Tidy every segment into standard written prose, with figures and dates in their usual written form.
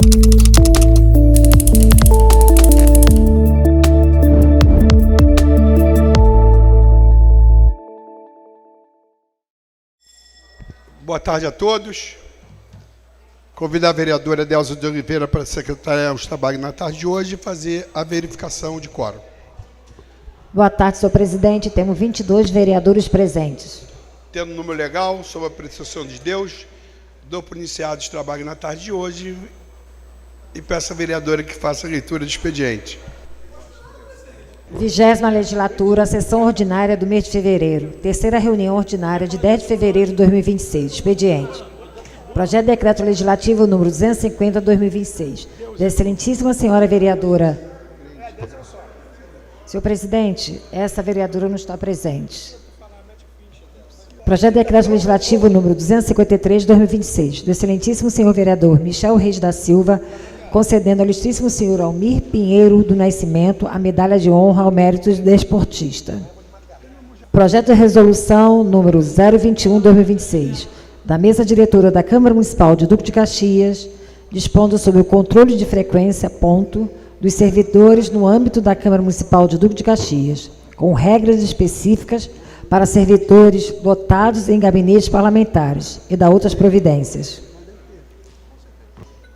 Boa tarde a todos. Convido a vereadora Delza de Oliveira para secretariar os trabalhos na tarde de hoje e fazer a verificação de quórum. Boa tarde, senhor presidente. Temos 22 vereadores presentes. Tendo número legal, sob a apreciação de Deus, dou por iniciados os trabalhos na tarde de hoje e peço à vereadora que faça a leitura do expediente. 20ª legislatura, sessão ordinária do mês de fevereiro. Terceira reunião ordinária de 10 de fevereiro de 2026. Expediente. Projeto de decreto legislativo número 250/2026. Da excelentíssima senhora vereadora. Senhor presidente, essa vereadora não está presente. Projeto de decreto legislativo número 253/2026. Do excelentíssimo senhor vereador Michel Reis da Silva, concedendo ao ilustríssimo senhor Almir Pinheiro do Nascimento a medalha de honra ao mérito de desportista. Projeto de resolução número 021/2026, da mesa diretora da Câmara Municipal de Duque de Caxias, dispondo sobre o controle de frequência, dos servidores no âmbito da Câmara Municipal de Duque de Caxias, com regras específicas para servidores lotados em gabinetes parlamentares e da outras providências.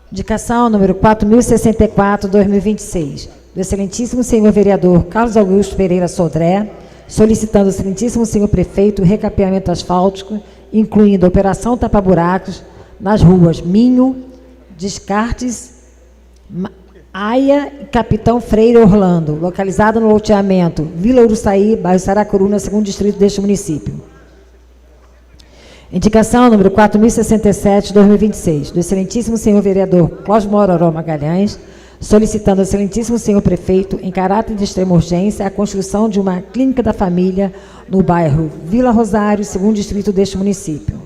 Indicação número 4064/2026, do excelentíssimo senhor vereador Carlos Augusto Pereira Sodré, solicitando ao excelentíssimo senhor prefeito o recapeamento asfáltico, incluindo a operação tapa-buracos nas ruas Minho, Descartes, Aia e Capitão Freire Orlando, localizado no loteamento Vila Uruçaí, bairro Saracuruna, segundo distrito deste município. Indicação número 4067/2026, do excelentíssimo senhor vereador Cláudio Mororó Magalhães, solicitando ao excelentíssimo senhor prefeito, em caráter de extrema urgência, a construção de uma clínica da família no bairro Vila Rosário, segundo distrito deste município.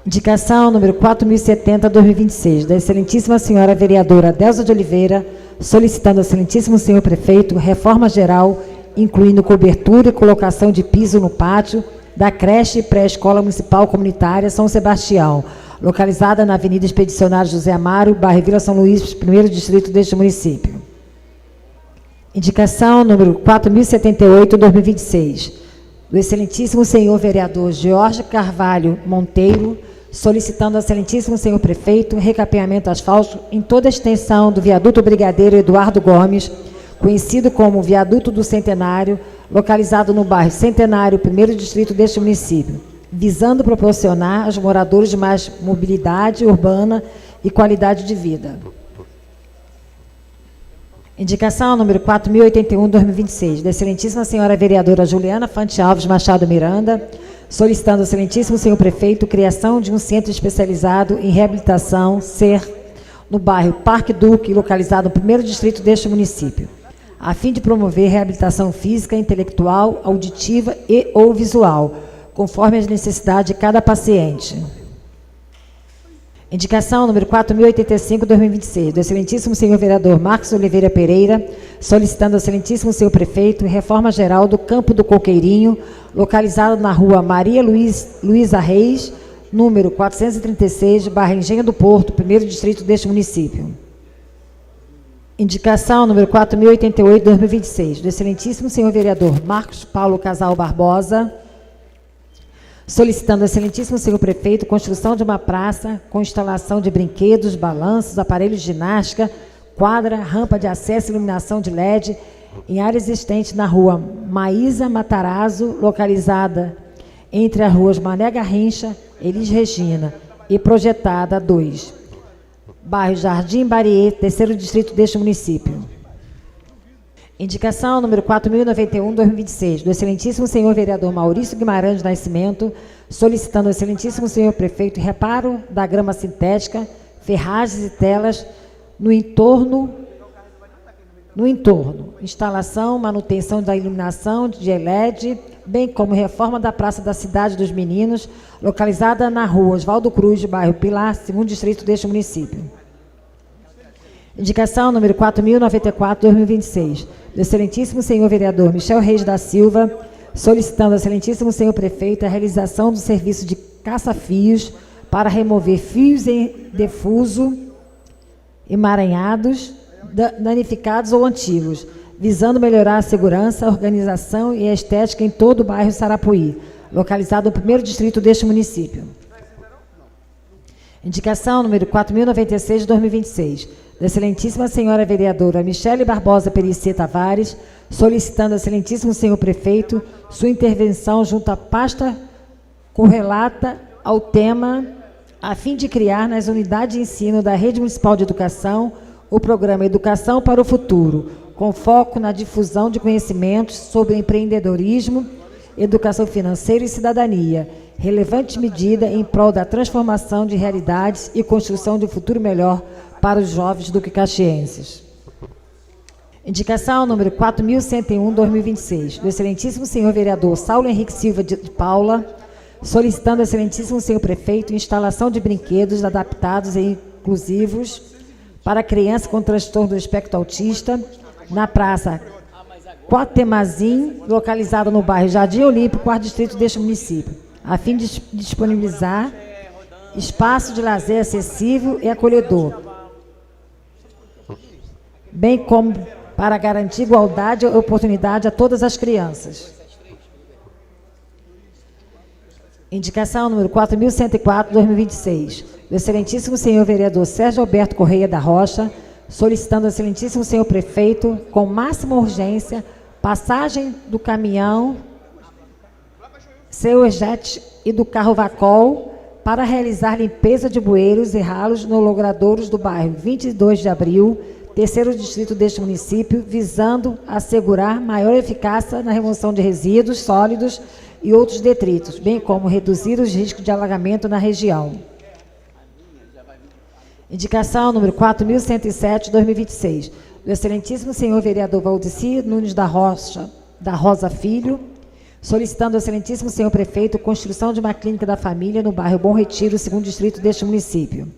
Indicação número 4070/2026, da excelentíssima senhora vereadora Delza de Oliveira, solicitando ao excelentíssimo senhor prefeito reforma geral, incluindo cobertura e colocação de piso no pátio da creche e pré-escola municipal comunitária São Sebastião, localizada na Avenida Expedicionário José Amaro, bairro Vila São Luís, primeiro distrito deste município. Indicação número 4078/2026, do excelentíssimo senhor vereador Jorge Carvalho Monteiro, solicitando ao excelentíssimo senhor prefeito recapeamento asfáltico em toda a extensão do viaduto Brigadeiro Eduardo Gomes, conhecido como Viaduto do Centenário, localizado no bairro Centenário, primeiro distrito deste município, visando proporcionar aos moradores de mais mobilidade urbana e qualidade de vida. Indicação número 4081/2026, da excelentíssima senhora vereadora Juliana Fante Alves Machado Miranda, solicitando ao excelentíssimo senhor prefeito criação de um centro especializado em reabilitação, no bairro Parque Duque, localizado no primeiro distrito deste município, a fim de promover reabilitação física, intelectual, auditiva e ou visual, conforme as necessidades de cada paciente. Indicação número 4085/2026, do excelentíssimo senhor vereador Marcos Oliveira Pereira, solicitando ao excelentíssimo senhor prefeito reforma geral do Campo do Coqueirinho, localizado na rua Maria Luísa Reis, número 436, bairro Engenho do Porto, primeiro distrito deste município. Indicação número 4088/2026, do excelentíssimo senhor vereador Marcos Paulo Casal Barbosa, solicitando ao excelentíssimo senhor prefeito construção de uma praça com instalação de brinquedos, balanços, aparelhos de ginástica, quadra, rampa de acesso e iluminação de LED em área existente na rua Maísa Matarazzo, localizada entre as ruas Mané Garrincha, Elis Regina e projetada 2, bairro Jardim Bariê, terceiro distrito deste município. Indicação número 4091/2026, do excelentíssimo senhor vereador Maurício Guimarães de Nascimento, solicitando ao excelentíssimo senhor prefeito reparo da grama sintética, ferragens e telas no entorno, instalação, manutenção da iluminação de LED, bem como reforma da Praça da Cidade dos Meninos, localizada na rua Oswaldo Cruz, bairro Pilar, segundo distrito deste município. Indicação número 4094/2026, do excelentíssimo senhor vereador Michel Reis da Silva, solicitando ao excelentíssimo senhor prefeito a realização do serviço de caça-fios para remover fios em defuso, emaranhados, danificados ou antigos, visando melhorar a segurança, a organização e a estética em todo o bairro Sarapuí, localizado no 1º distrito deste município. Indicação número 4.096 de 2026, da excelentíssima senhora vereadora Michele Barbosa Perissé Tavares, solicitando ao excelentíssimo senhor prefeito sua intervenção junto à pasta correlata ao tema, a fim de criar nas unidades de ensino da Rede Municipal de Educação o programa Educação para o Futuro, com foco na difusão de conhecimentos sobre empreendedorismo, educação financeira e cidadania, relevante medida em prol da transformação de realidades e construção de um futuro melhor para os jovens duque-caxienses. Indicação número 4.101/2026, do excelentíssimo senhor vereador Saulo Henrique Silva de Paula, solicitando ao excelentíssimo senhor prefeito instalação de brinquedos adaptados e inclusivos para crianças com transtorno do espectro autista na praça Quatemazim, localizada no bairro Jardim Olímpico, 4º distrito deste município, a fim de disponibilizar espaço de lazer acessível e acolhedor, bem como para garantir igualdade e oportunidade a todas as crianças. Indicação número 4.104/2026, do excelentíssimo senhor vereador Sérgio Alberto Correia da Rocha, solicitando ao excelentíssimo senhor prefeito, com máxima urgência, passagem do caminhão seu jet e do carro Vacol para realizar limpeza de bueiros e ralos no logradouros do bairro 22 de Abril, 3º distrito deste município, visando assegurar maior eficácia na remoção de resíduos sólidos e outros detritos, bem como reduzir os riscos de alagamento na região. Indicação número 4.107/2026, do excelentíssimo senhor vereador Valdeci Nunes da Rosa Filho, solicitando ao excelentíssimo senhor prefeito construção de uma clínica da família no bairro Bom Retiro, 2º distrito deste município.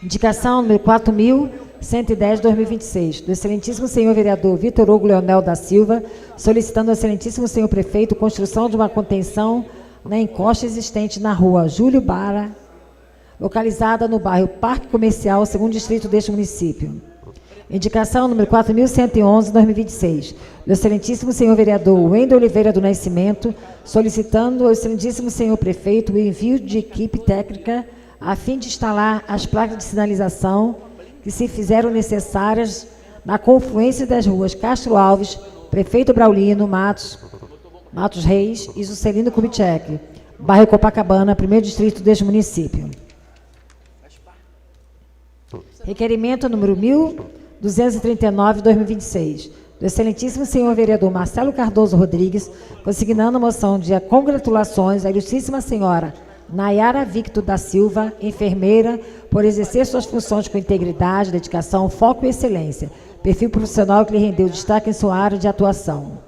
Indicação número 4.110/2026, do excelentíssimo senhor vereador Vitor Hugo Leonel da Silva, solicitando ao excelentíssimo senhor prefeito construção de uma contenção na encosta existente na rua Júlio Bara, localizada no bairro Parque Comercial, 2º distrito deste município. Indicação número 4.111/2026, do excelentíssimo senhor vereador Wendel Oliveira do Nascimento, solicitando ao excelentíssimo senhor prefeito o envio de equipe técnica a fim de instalar as placas de sinalização que se fizeram necessárias na confluência das ruas Castro Alves, Prefeito Braulino Matos Reis e Juscelino Kubitschek, bairro Copacabana, 1º distrito deste município. Requerimento número 1.239/2026, do excelentíssimo senhor vereador Marcelo Cardoso Rodrigues, consignando moção de congratulações à ilustríssima senhora Nayara Victor da Silva, enfermeira, por exercer suas funções com integridade, dedicação, foco e excelência, perfil profissional que lhe rendeu destaque em sua área de atuação.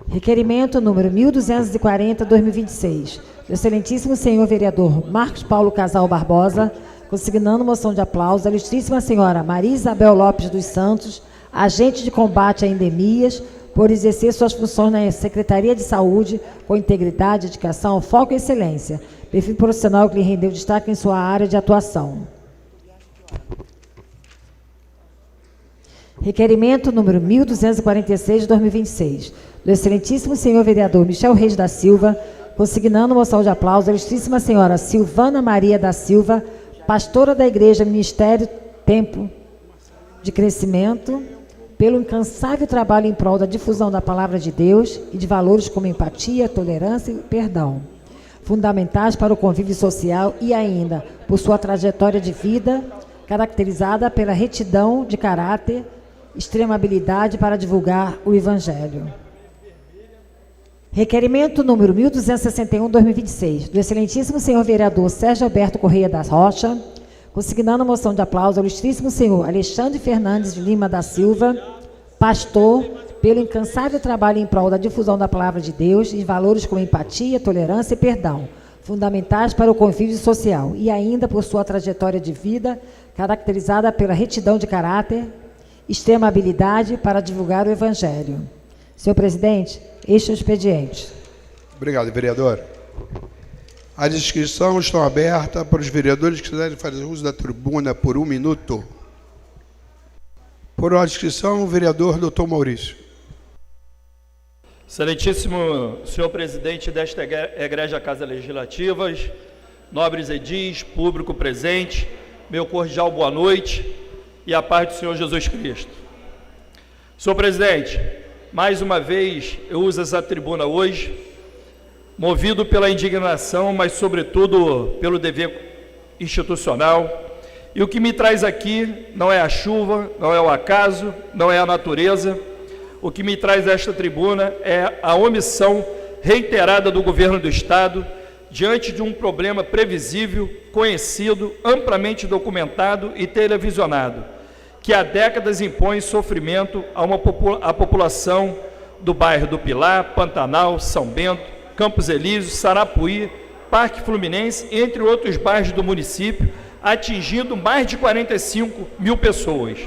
Requerimento número 1.240/2026, do excelentíssimo senhor vereador Marcos Paulo Casal Barbosa, consignando moção de aplauso à ilustríssima senhora Maria Isabel Lopes dos Santos, agente de combate a endemias, por exercer suas funções na Secretaria de Saúde com integridade, dedicação, foco e excelência, perfil profissional que lhe rendeu destaque em sua área de atuação. Requerimento número 1.246/2026, do excelentíssimo senhor vereador Michel Reis da Silva, consignando moção de aplauso à ilustríssima senhora Silvana Maria da Silva, pastora da Igreja Ministério Tempo de Crescimento, pelo incansável trabalho em prol da difusão da palavra de Deus e de valores como empatia, tolerância e perdão, fundamentais para o convívio social, e ainda por sua trajetória de vida, caracterizada pela retidão de caráter, extrema habilidade para divulgar o Evangelho. Requerimento número 1.261/2026, do excelentíssimo senhor vereador Sérgio Alberto Correia da Rocha, consignando moção de aplauso ao ilustríssimo senhor Alexandre Fernandes de Lima da Silva, pastor, pelo incansável trabalho em prol da difusão da palavra de Deus e valores como empatia, tolerância e perdão, fundamentais para o convívio social, e ainda por sua trajetória de vida, caracterizada pela retidão de caráter, extrema habilidade para divulgar o Evangelho. Senhor presidente, este é o expediente. Obrigado, vereador. As inscrições estão abertas para os vereadores que quiserem fazer uso da tribuna por 1 minuto. Por ordem de inscrição, o vereador Dr. Maurício. Excelentíssimo senhor presidente desta egrégia Casa Legislativa, nobres edis, público presente, meu cordial boa noite e a paz do Senhor Jesus Cristo. Senhor presidente, mais uma vez eu uso essa tribuna hoje, movido pela indignação, mas sobretudo pelo dever institucional. E o que me traz aqui não é a chuva, não é o acaso, não é a natureza. O que me traz a esta tribuna é a omissão reiterada do governo do Estado diante de um problema previsível, conhecido, amplamente documentado e televisionado, que há décadas impõe sofrimento à população do bairro do Pilar, Pantanal, São Bento, Campos Elíseos, Sarapuí, Parque Fluminense, entre outros bairros do município, atingindo mais de 45 mil pessoas.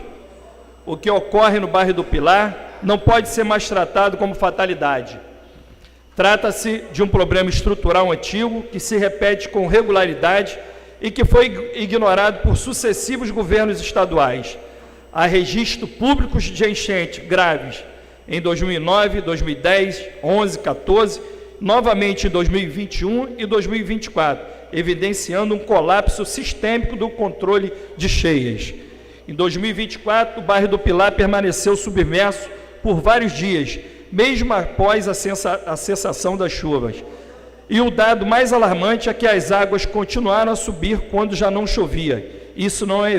O que ocorre no bairro do Pilar não pode ser mais tratado como fatalidade. Trata-se de um problema estrutural antigo que se repete com regularidade e que foi ignorado por sucessivos governos estaduais. Há registros públicos de enchentes graves em 2009, 2010, 11, 14, novamente em 2021 e 2024, evidenciando um colapso sistêmico do controle de cheias. Em 2024, o bairro do Pilar permaneceu submerso por vários dias, mesmo após a cessação das chuvas. E o dado mais alarmante é que as águas continuaram a subir quando já não chovia. Isso não é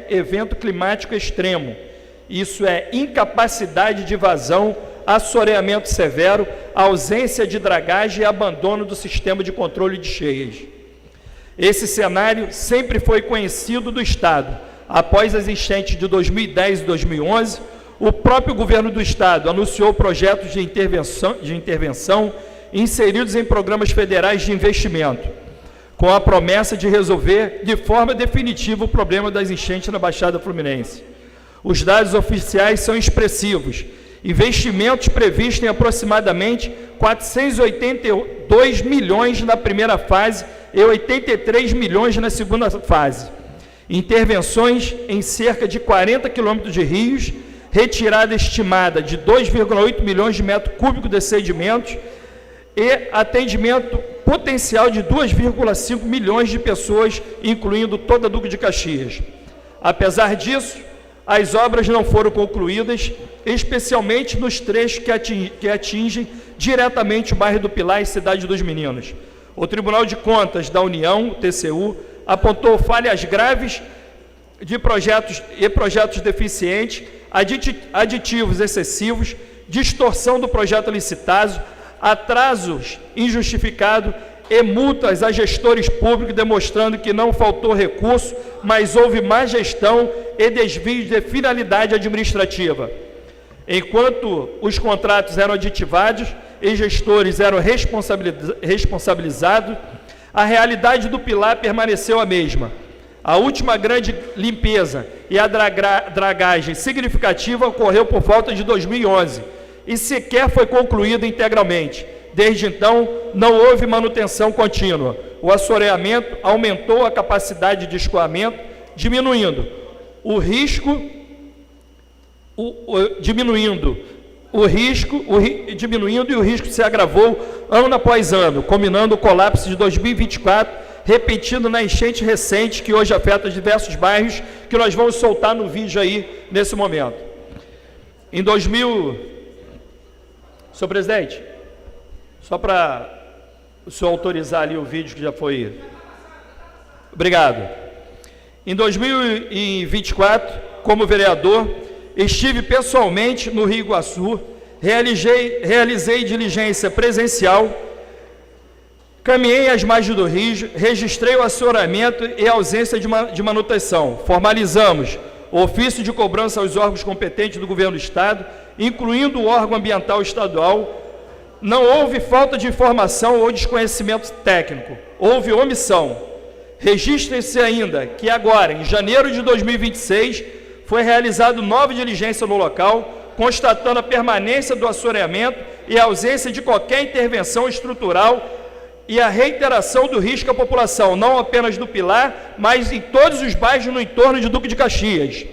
evento climático extremo. Isso é incapacidade de vazão, assoreamento severo, ausência de dragagem e abandono do sistema de controle de cheias. Esse cenário sempre foi conhecido do Estado. Após as enchentes de 2010 e 2011, o próprio governo do Estado anunciou projetos de intervenção inseridos em programas federais de investimento, com a promessa de resolver de forma definitiva o problema das enchentes na Baixada Fluminense. Os dados oficiais são expressivos. Investimentos previstos em aproximadamente 482 milhões na primeira fase e 83 milhões na segunda fase. Intervenções em cerca de 40 quilômetros de rios, retirada estimada de 2,8 milhões de metros cúbicos de sedimentos e atendimento potencial de 2,5 milhões de pessoas, incluindo toda a Duque de Caxias. Apesar disso, as obras não foram concluídas, especialmente nos trechos que atingem diretamente o bairro do Pilar e Cidade dos Meninos. O Tribunal de Contas da União, TCU, apontou falhas graves de projetos deficientes, aditivos excessivos, distorção do projeto licitado, atrasos injustificados e multas a gestores públicos, demonstrando que não faltou recurso, mas houve má gestão e desvios de finalidade administrativa. Enquanto os contratos eram aditivados e gestores eram responsabilizados, a realidade do Pilar permaneceu a mesma. A última grande limpeza e a dragagem significativa ocorreu por volta de 2011 e sequer foi concluída integralmente. Desde então, não houve manutenção contínua. O assoreamento aumentou a capacidade de escoamento, diminuindo o risco e o risco se agravou ano após ano, culminando o colapso de 2024, repetindo na enchente recente que hoje afeta diversos bairros, que nós vamos soltar no vídeo aí nesse momento. Senhor presidente, só para o senhor autorizar ali o vídeo que já foi... Obrigado. Em 2024, como vereador, estive pessoalmente no Rio Iguaçu, realizei diligência presencial, caminhei às margens do rio, registrei o assoreamento e ausência de manutenção. Formalizamos o ofício de cobrança aos órgãos competentes do governo do Estado, incluindo o órgão ambiental estadual. Não houve falta de informação ou desconhecimento técnico, houve omissão. Registre-se ainda que agora, em janeiro de 2026, foi realizada nova diligência no local, constatando a permanência do assoreamento e a ausência de qualquer intervenção estrutural e a reiteração do risco à população, não apenas do Pilar, mas em todos os bairros no entorno de Duque de Caxias.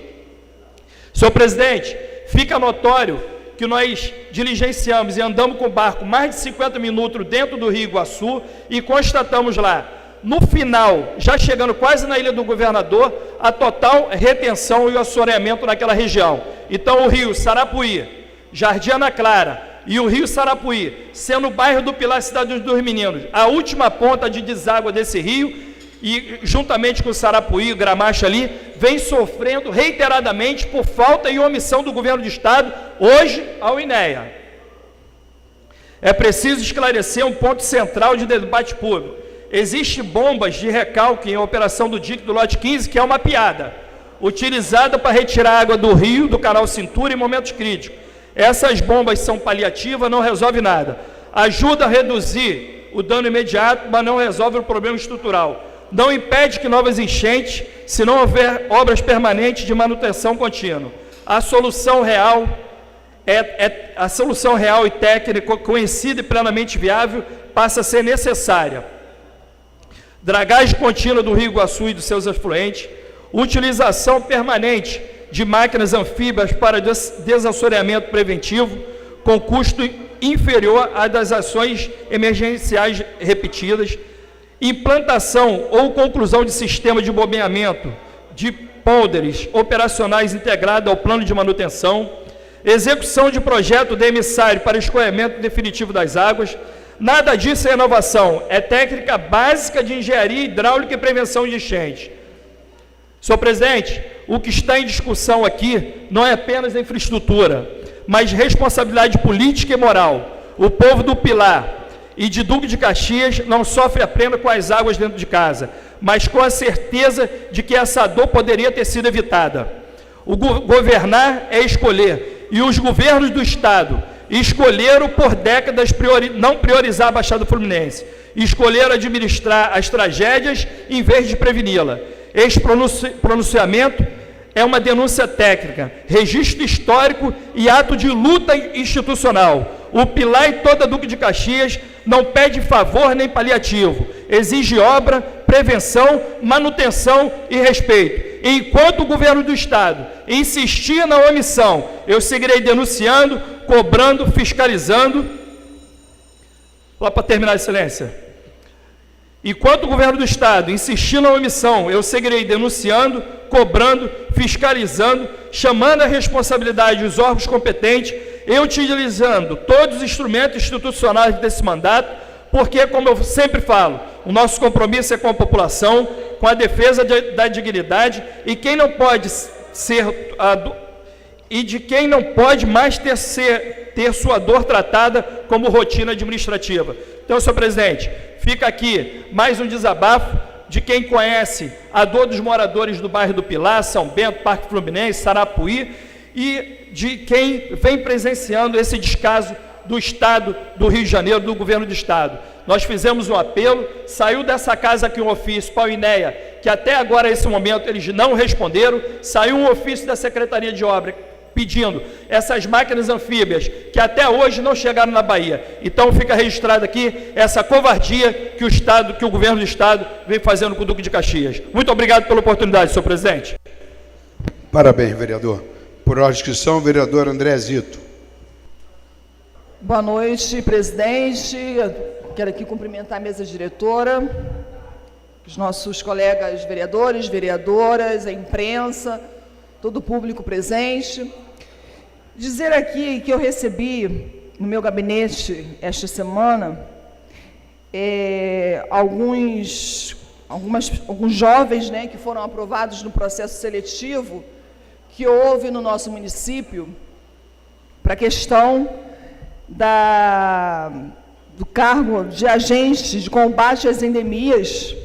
Senhor presidente, fica notório que nós diligenciamos e andamos com o barco mais de 50 minutos dentro do Rio Iguaçu e constatamos lá, no final, já chegando quase na Ilha do Governador, a total retenção e o assoreamento naquela região. Então o rio Sarapuí, Jardim Ana Clara e o rio Sarapuí, sendo o bairro do Pilar, Cidade dos Meninos, a última ponta de deságua desse rio, e juntamente com o Sarapuí, o Gramacho ali, vem sofrendo reiteradamente por falta e omissão do governo do estado, hoje ao INEA. É preciso esclarecer um ponto central de debate público. Existem bombas de recalque em operação do DIC do lote 15, que é uma piada, utilizada para retirar água do rio, do canal Cintura em momentos críticos. Essas bombas são paliativas, não resolve nada. Ajuda a reduzir o dano imediato, mas não resolve o problema estrutural. Não impede que novas enchentes, se não houver obras permanentes de manutenção contínua. A solução real e técnica, conhecida e plenamente viável, passa a ser necessária. Dragagem contínua do Rio Iguaçu e dos seus afluentes, utilização permanente de máquinas anfíbias para desassoreamento preventivo, com custo inferior à das ações emergenciais repetidas, implantação ou conclusão de sistema de bombeamento de pôlderes operacionais integrado ao plano de manutenção, execução de projeto de emissário para escoamento definitivo das águas. Nada disso é inovação, é técnica básica de engenharia hidráulica e prevenção de enchentes. Senhor presidente, o que está em discussão aqui não é apenas a infraestrutura, mas responsabilidade política e moral. O povo do Pilar e de Duque de Caxias não sofre apenas com as águas dentro de casa, mas com a certeza de que essa dor poderia ter sido evitada. O governar é escolher, e os governos do estado escolheram por décadas não priorizar a Baixada Fluminense, escolheram administrar as tragédias em vez de preveni-la. Esse pronunciamento é uma denúncia técnica, registro histórico e ato de luta institucional. O Pilar e toda a Duque de Caxias não pede favor nem paliativo, exige obra, prevenção, manutenção e respeito. Enquanto o governo do estado insistir na omissão, eu seguirei denunciando, cobrando, fiscalizando. Lá para terminar, excelência. Enquanto o governo do estado insistir na omissão, eu seguirei denunciando, cobrando, fiscalizando, chamando a responsabilidade os órgãos competentes e utilizando todos os instrumentos institucionais desse mandato, porque, como eu sempre falo, o nosso compromisso é com a população, com a defesa da dignidade, e quem não pode de quem não pode mais ter sua dor tratada como rotina administrativa. Então, senhor presidente, fica aqui mais um desabafo de quem conhece a dor dos moradores do bairro do Pilar, São Bento, Parque Fluminense, Sarapuí, e de quem vem presenciando esse descaso do Estado do Rio de Janeiro, do governo do Estado. Nós fizemos um apelo, saiu dessa casa aqui um ofício para o INEA, que até agora, nesse momento, eles não responderam, saiu um ofício da Secretaria de Obra pedindo essas máquinas anfíbias, que até hoje não chegaram na Bahia. Então fica registrado aqui essa covardia que o governo do Estado vem fazendo com o Duque de Caxias. Muito obrigado pela oportunidade, senhor presidente. Parabéns, vereador. Por ordem de inscrição, vereador André Zito. Boa noite, presidente. Quero aqui cumprimentar a mesa diretora, os nossos colegas vereadores, vereadoras, a imprensa, todo o público presente. Dizer aqui que eu recebi no meu gabinete esta semana alguns jovens, né, que foram aprovados no processo seletivo que houve no nosso município para a questão do cargo de agente de combate às endemias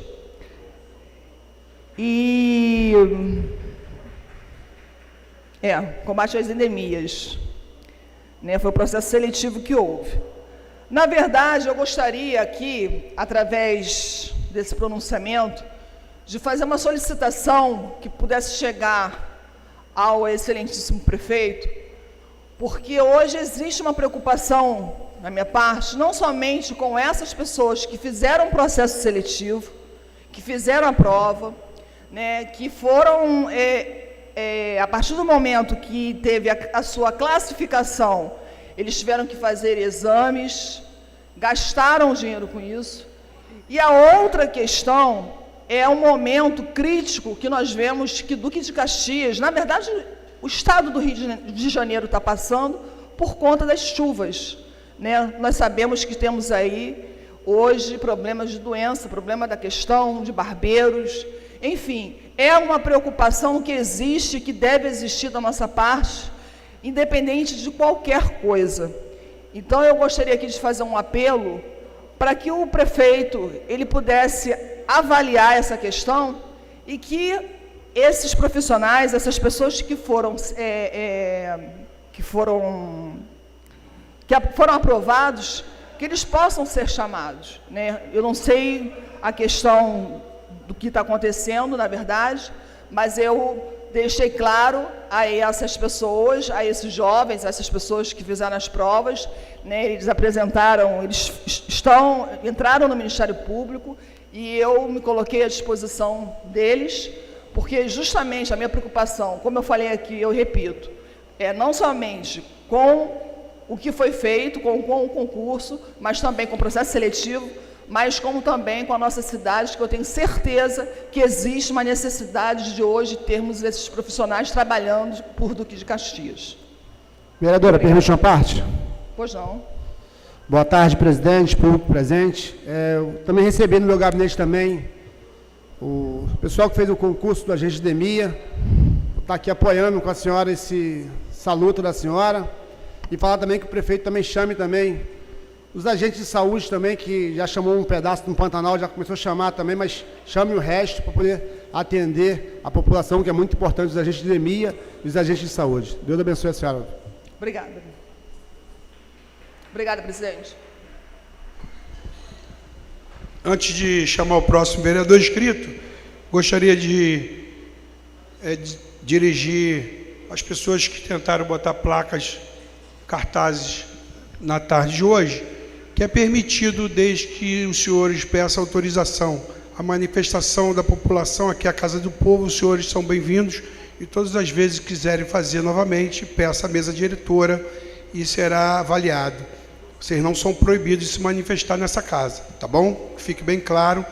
combate às endemias, né? Foi o processo seletivo que houve. Na verdade, eu gostaria aqui, através desse pronunciamento, de fazer uma solicitação que pudesse chegar ao excelentíssimo prefeito, porque hoje existe uma preocupação da minha parte, não somente com essas pessoas que fizeram o processo seletivo, que fizeram a prova, né, que foram, a partir do momento que teve a sua classificação, eles tiveram que fazer exames, gastaram dinheiro com isso. E a outra questão é o momento crítico que nós vemos que Duque de Caxias, na verdade, o estado do Rio de Janeiro está passando por conta das chuvas, né? Nós sabemos que temos aí, hoje, problemas de doença, problema da questão de barbeiros, enfim, é uma preocupação que existe, que deve existir da nossa parte, independente de qualquer coisa. Então, eu gostaria aqui de fazer um apelo para que o prefeito ele pudesse avaliar essa questão e que esses profissionais, essas pessoas que foram aprovados, que eles possam ser chamados, né? Eu não sei a questão do que está acontecendo, na verdade, mas eu deixei claro a essas pessoas, a esses jovens, a essas pessoas que fizeram as provas, né? Eles entraram no Ministério Público e eu me coloquei à disposição deles, porque justamente a minha preocupação, como eu falei aqui, eu repito, é não somente com o que foi feito, com o concurso, mas também com o processo seletivo, mas como também com a nossa cidade, que eu tenho certeza que existe uma necessidade de hoje termos esses profissionais trabalhando por Duque de Caxias. Vereadora, permite uma parte? Pois não. Boa tarde, presidente, público presente. Eu também recebi no meu gabinete também o pessoal que fez o concurso do agente de EMIA, está aqui apoiando com a senhora essa luta da senhora, e falar também que o prefeito também chame também os agentes de saúde também, que já chamou um pedaço do Pantanal, já começou a chamar também, mas chame o resto para poder atender a população, que é muito importante, os agentes de EMIA e os agentes de saúde. Deus abençoe a senhora. Obrigada. Obrigada, presidente. Antes de chamar o próximo vereador inscrito, gostaria de dirigir as pessoas que tentaram botar placas, cartazes na tarde de hoje, que é permitido, desde que os senhores peçam autorização. A manifestação da população aqui é a Casa do Povo, os senhores são bem-vindos, e todas as vezes que quiserem fazer novamente, peça à mesa diretora e será avaliado. Vocês não são proibidos de se manifestar nessa casa, tá bom? Fique bem claro,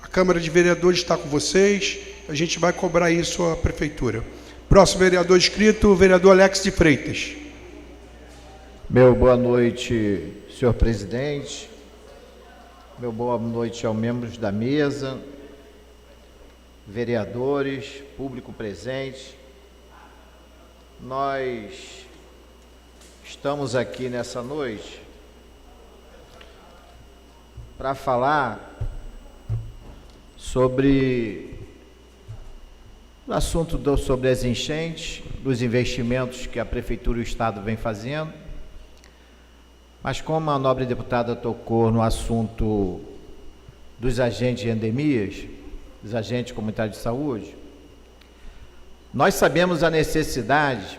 a Câmara de Vereadores está com vocês, a gente vai cobrar isso à Prefeitura. Próximo vereador inscrito, o vereador Alex de Freitas. Meu boa noite, senhor presidente. Meu boa noite aos membros da mesa, vereadores, público presente. Nós estamos aqui nessa noite para falar sobre o assunto sobre as enchentes, dos investimentos que a Prefeitura e o Estado vem fazendo. Mas como a nobre deputada tocou no assunto dos agentes de endemias, dos agentes comunitários de saúde, nós sabemos a necessidade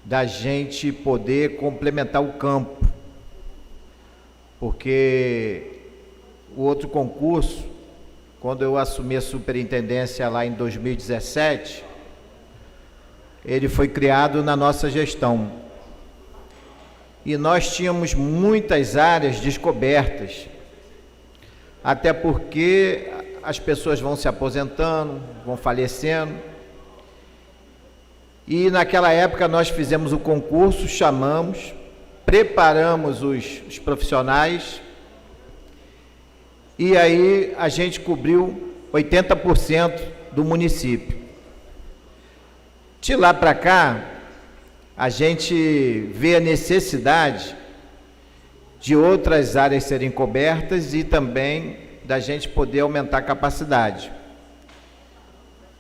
da gente poder complementar o campo, porque o outro concurso, quando eu assumi a superintendência lá em 2017, ele foi criado na nossa gestão. E nós tínhamos muitas áreas descobertas, até porque as pessoas vão se aposentando, vão falecendo. E naquela época nós fizemos o concurso, chamamos, preparamos os profissionais, e aí a gente cobriu 80% do município. De lá para cá, a gente vê a necessidade de outras áreas serem cobertas e também da gente poder aumentar a capacidade.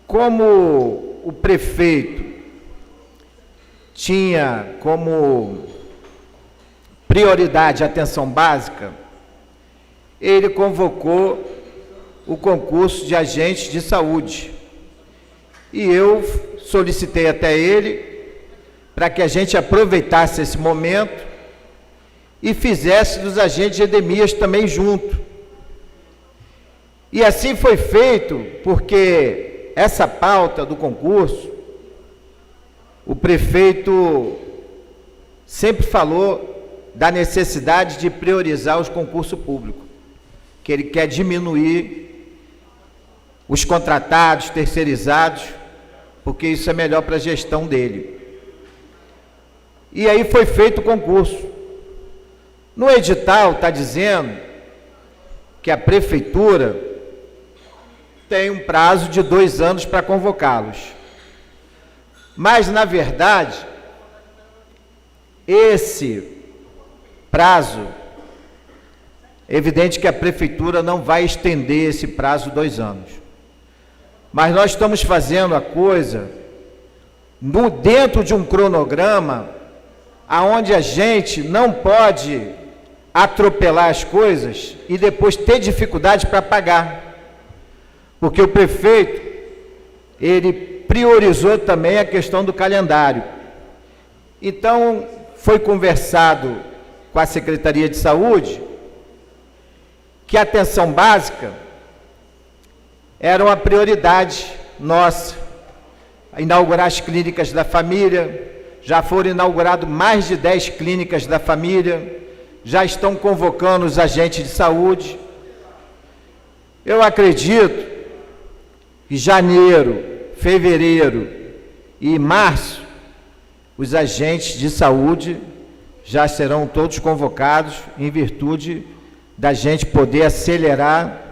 Como o prefeito tinha como prioridade a atenção básica, ele convocou o concurso de agentes de saúde. E eu solicitei até ele para que a gente aproveitasse esse momento e fizesse dos agentes de Edemias também junto. E assim foi feito porque essa pauta do concurso, o prefeito sempre falou da necessidade de priorizar os concursos públicos, que ele quer diminuir os contratados, terceirizados, porque isso é melhor para a gestão dele. E aí foi feito o concurso. No edital está dizendo que a prefeitura tem um prazo de 2 anos para convocá-los. Mas, na verdade, esse prazo, é evidente que a prefeitura não vai estender esse prazo 2 anos. Mas nós estamos fazendo a coisa dentro de um cronograma aonde a gente não pode atropelar as coisas e depois ter dificuldade para pagar. Porque o prefeito, ele priorizou também a questão do calendário. Então, foi conversado com a Secretaria de Saúde que a atenção básica era uma prioridade nossa. Inaugurar as clínicas da família, já foram inauguradas mais de 10 clínicas da família, já estão convocando os agentes de saúde. Eu acredito que janeiro, fevereiro e março, os agentes de saúde já serão todos convocados em virtude da gente poder acelerar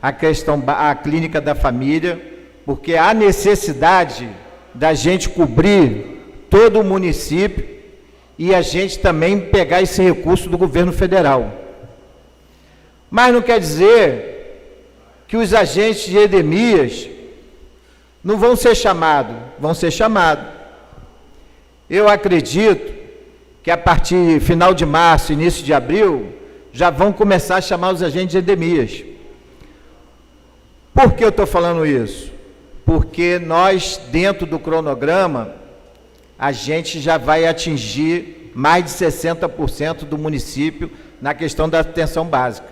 a clínica da família, porque há necessidade da gente cobrir todo o município e a gente também pegar esse recurso do governo federal. Mas não quer dizer que os agentes de Edemias não vão ser chamados, vão ser chamados. Eu acredito que a partir final de março, início de abril, já vão começar a chamar os agentes de Edemias. Por que eu estou falando isso? Porque nós, dentro do cronograma, a gente já vai atingir mais de 60% do município na questão da atenção básica.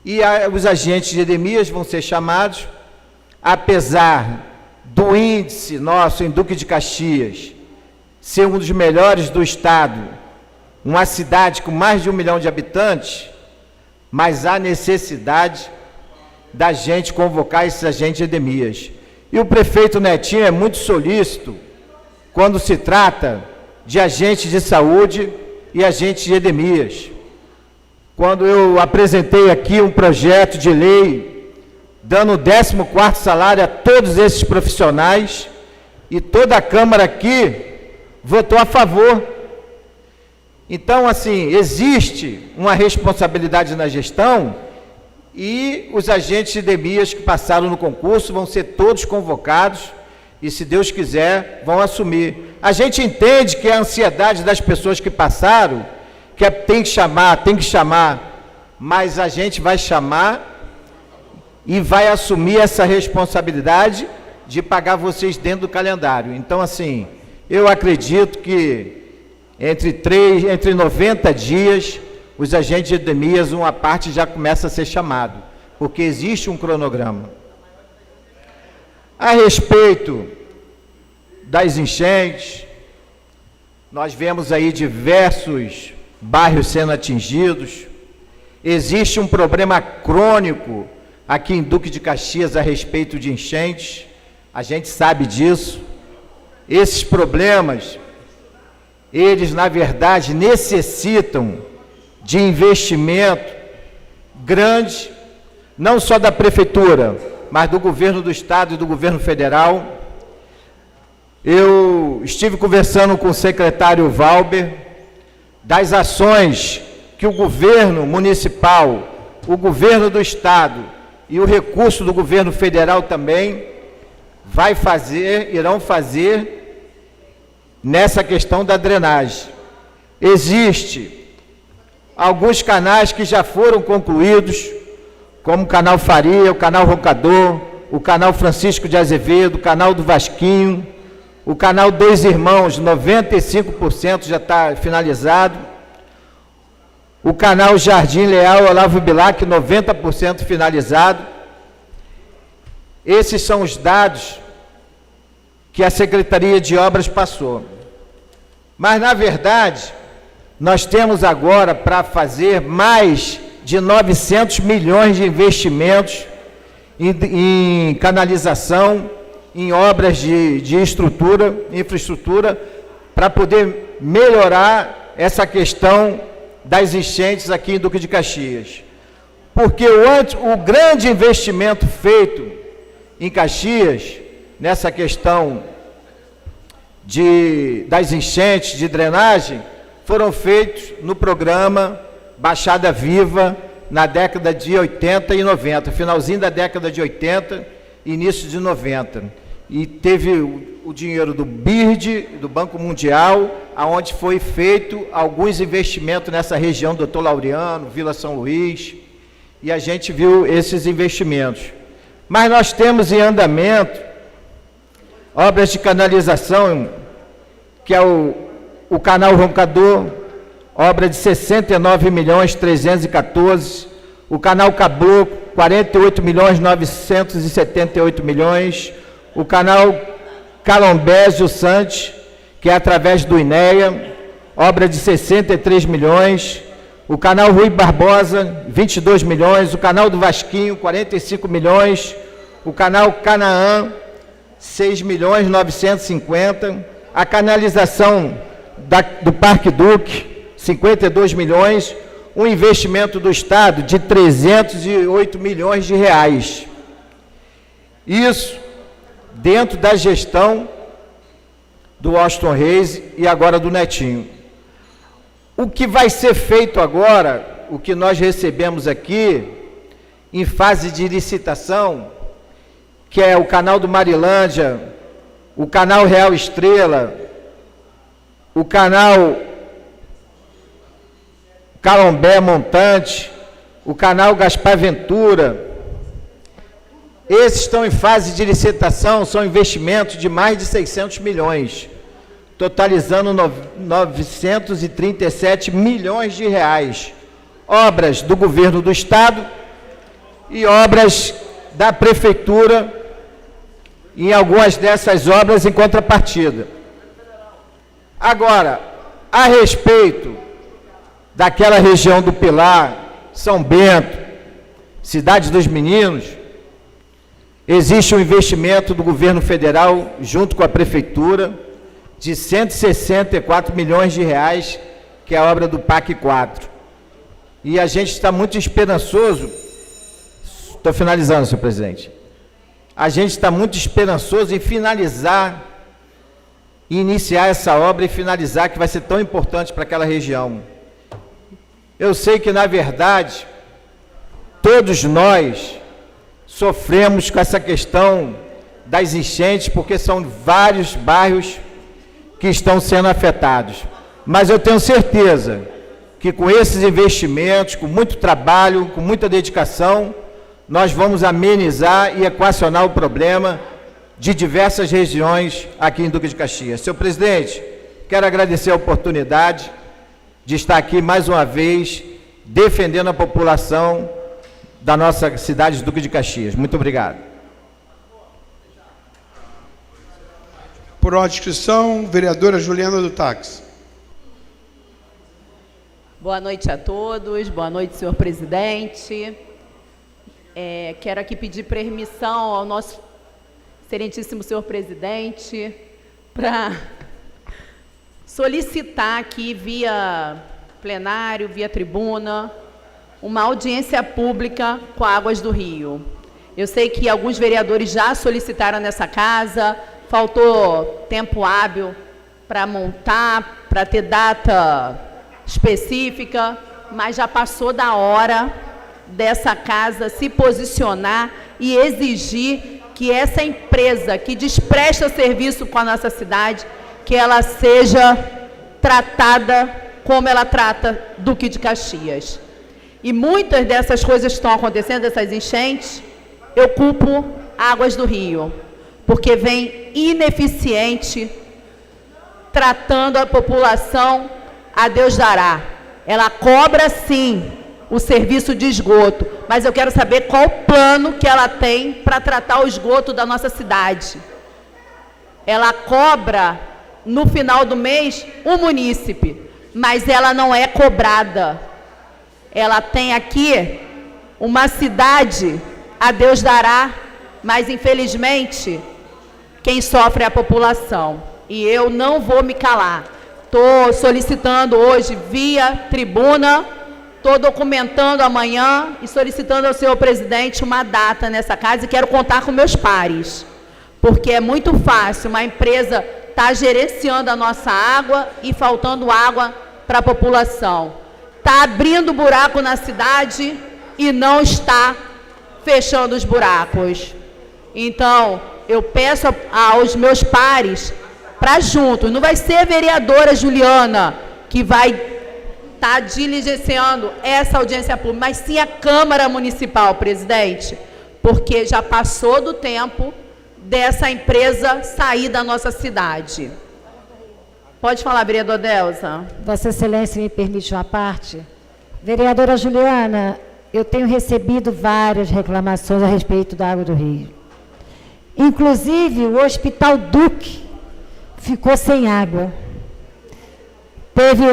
E os agentes de Edemias vão ser chamados, apesar do índice nosso em Duque de Caxias ser um dos melhores do estado, uma cidade com mais de 1 milhão de habitantes, mas há necessidade da gente convocar esses agentes de Edemias. E o prefeito Netinho é muito solícito quando se trata de agentes de saúde e agentes de Edemias. Quando eu apresentei aqui um projeto de lei dando o 14º salário a todos esses profissionais, e toda a Câmara aqui votou a favor. Então, assim, existe uma responsabilidade na gestão e os agentes de Edemias que passaram no concurso vão ser todos convocados e, se Deus quiser, vão assumir. A gente entende que a ansiedade das pessoas que passaram, que tem que chamar, mas a gente vai chamar e vai assumir essa responsabilidade de pagar vocês dentro do calendário. Então, assim, eu acredito que entre 90 dias, os agentes de Edemias, uma parte já começa a ser chamado, porque existe um cronograma. A respeito das enchentes, nós vemos aí diversos bairros sendo atingidos, existe um problema crônico aqui em Duque de Caxias a respeito de enchentes, a gente sabe disso. Esses problemas, eles na verdade necessitam de investimento grande, não só da prefeitura, mas do governo do estado e do governo federal. Eu estive conversando com o secretário Valber das ações que o governo municipal, o governo do estado e o recurso do governo federal também irão fazer nessa questão da drenagem. Existe alguns canais que já foram concluídos, como o canal Faria, o canal Roncador, o canal Francisco de Azevedo, o canal do Vasquinho, o canal Dois Irmãos, 95% já está finalizado, o canal Jardim Leal Olavo Bilac, 90% finalizado. Esses são os dados que a Secretaria de Obras passou. Mas, na verdade, nós temos agora para fazer mais de 900 milhões de investimentos em canalização, em obras de infraestrutura, para poder melhorar essa questão das enchentes aqui em Duque de Caxias. Porque o grande investimento feito em Caxias, nessa questão das enchentes, de drenagem, foram feitos no programa Baixada Viva, na década de 80 e 90, finalzinho da década de 80, início de 90. E teve o dinheiro do BIRD, do Banco Mundial, aonde foi feito alguns investimentos nessa região, Doutor Laureano, Vila São Luís, e a gente viu esses investimentos. Mas nós temos em andamento obras de canalização, que é o canal Roncador, obra de 69.314.000, o canal Caboclo, 48.978.000, o canal Calombésio Santos, que é através do INEA, obra de 63 milhões, o canal Rui Barbosa, 22 milhões, o canal do Vasquinho, 45 milhões, o canal Canaã, 6.950.000, a canalização do Parque Duque, 52 milhões, um investimento do Estado de 308 milhões de reais. Isso dentro da gestão do Washington Reis e agora do Netinho. O que vai ser feito agora, o que nós recebemos aqui, em fase de licitação, que é o canal do Marilândia, o canal Real Estrela, o canal Calombé Montante, o canal Gaspar Ventura. Esses estão em fase de licitação, são investimentos de mais de 600 milhões, totalizando 937 milhões de reais. Obras do governo do Estado e obras da Prefeitura, em algumas dessas obras em contrapartida. Agora, a respeito daquela região do Pilar, São Bento, Cidade dos Meninos, existe um investimento do governo federal, junto com a Prefeitura, de 164 milhões de reais, que é a obra do PAC 4. E a gente está muito esperançoso, estou finalizando, senhor presidente, a gente está muito esperançoso em finalizar, iniciar essa obra e finalizar, que vai ser tão importante para aquela região. Eu sei que, na verdade, todos nós sofremos com essa questão das enchentes, porque são vários bairros que estão sendo afetados. Mas eu tenho certeza que com esses investimentos, com muito trabalho, com muita dedicação, nós vamos amenizar e equacionar o problema de diversas regiões aqui em Duque de Caxias. Senhor presidente, quero agradecer a oportunidade de estar aqui mais uma vez defendendo a população da nossa cidade de Duque de Caxias. Muito obrigado. Por ordem de inscrição, vereadora Juliana do Táxi. Boa noite a todos, boa noite, senhor presidente. Quero aqui pedir permissão ao nosso excelentíssimo senhor presidente para solicitar aqui via plenário, via tribuna, uma audiência pública com a Águas do Rio. Eu sei que alguns vereadores já solicitaram nessa casa, faltou tempo hábil para montar, para ter data específica, mas já passou da hora dessa casa se posicionar e exigir que essa empresa que despresta serviço com a nossa cidade, que ela seja tratada como ela trata Duque de Caxias. E muitas dessas coisas que estão acontecendo, essas enchentes, eu culpo Águas do Rio, porque vem ineficiente, tratando a população a Deus dará. Ela cobra, sim, o serviço de esgoto, mas eu quero saber qual o plano que ela tem para tratar o esgoto da nossa cidade. Ela cobra, no final do mês, o munícipe, mas ela não é cobrada. Ela tem aqui uma cidade, a Deus dará, mas infelizmente quem sofre é a população. E eu não vou me calar. Estou solicitando hoje via tribuna, estou documentando amanhã e solicitando ao senhor presidente uma data nessa casa e quero contar com meus pares. Porque é muito fácil uma empresa estar gerenciando a nossa água e faltando água para a população. Está abrindo buraco na cidade e não está fechando os buracos. Então, eu peço aos meus pares para juntos. Não vai ser a vereadora Juliana que vai estar diligenciando essa audiência pública, mas sim a Câmara Municipal, presidente, porque já passou do tempo dessa empresa sair da nossa cidade. Pode falar, vereadora Delza. Vossa Excelência me permite uma parte? Vereadora Juliana, eu tenho recebido várias reclamações a respeito da água do Rio. Inclusive, o Hospital Duque ficou sem água.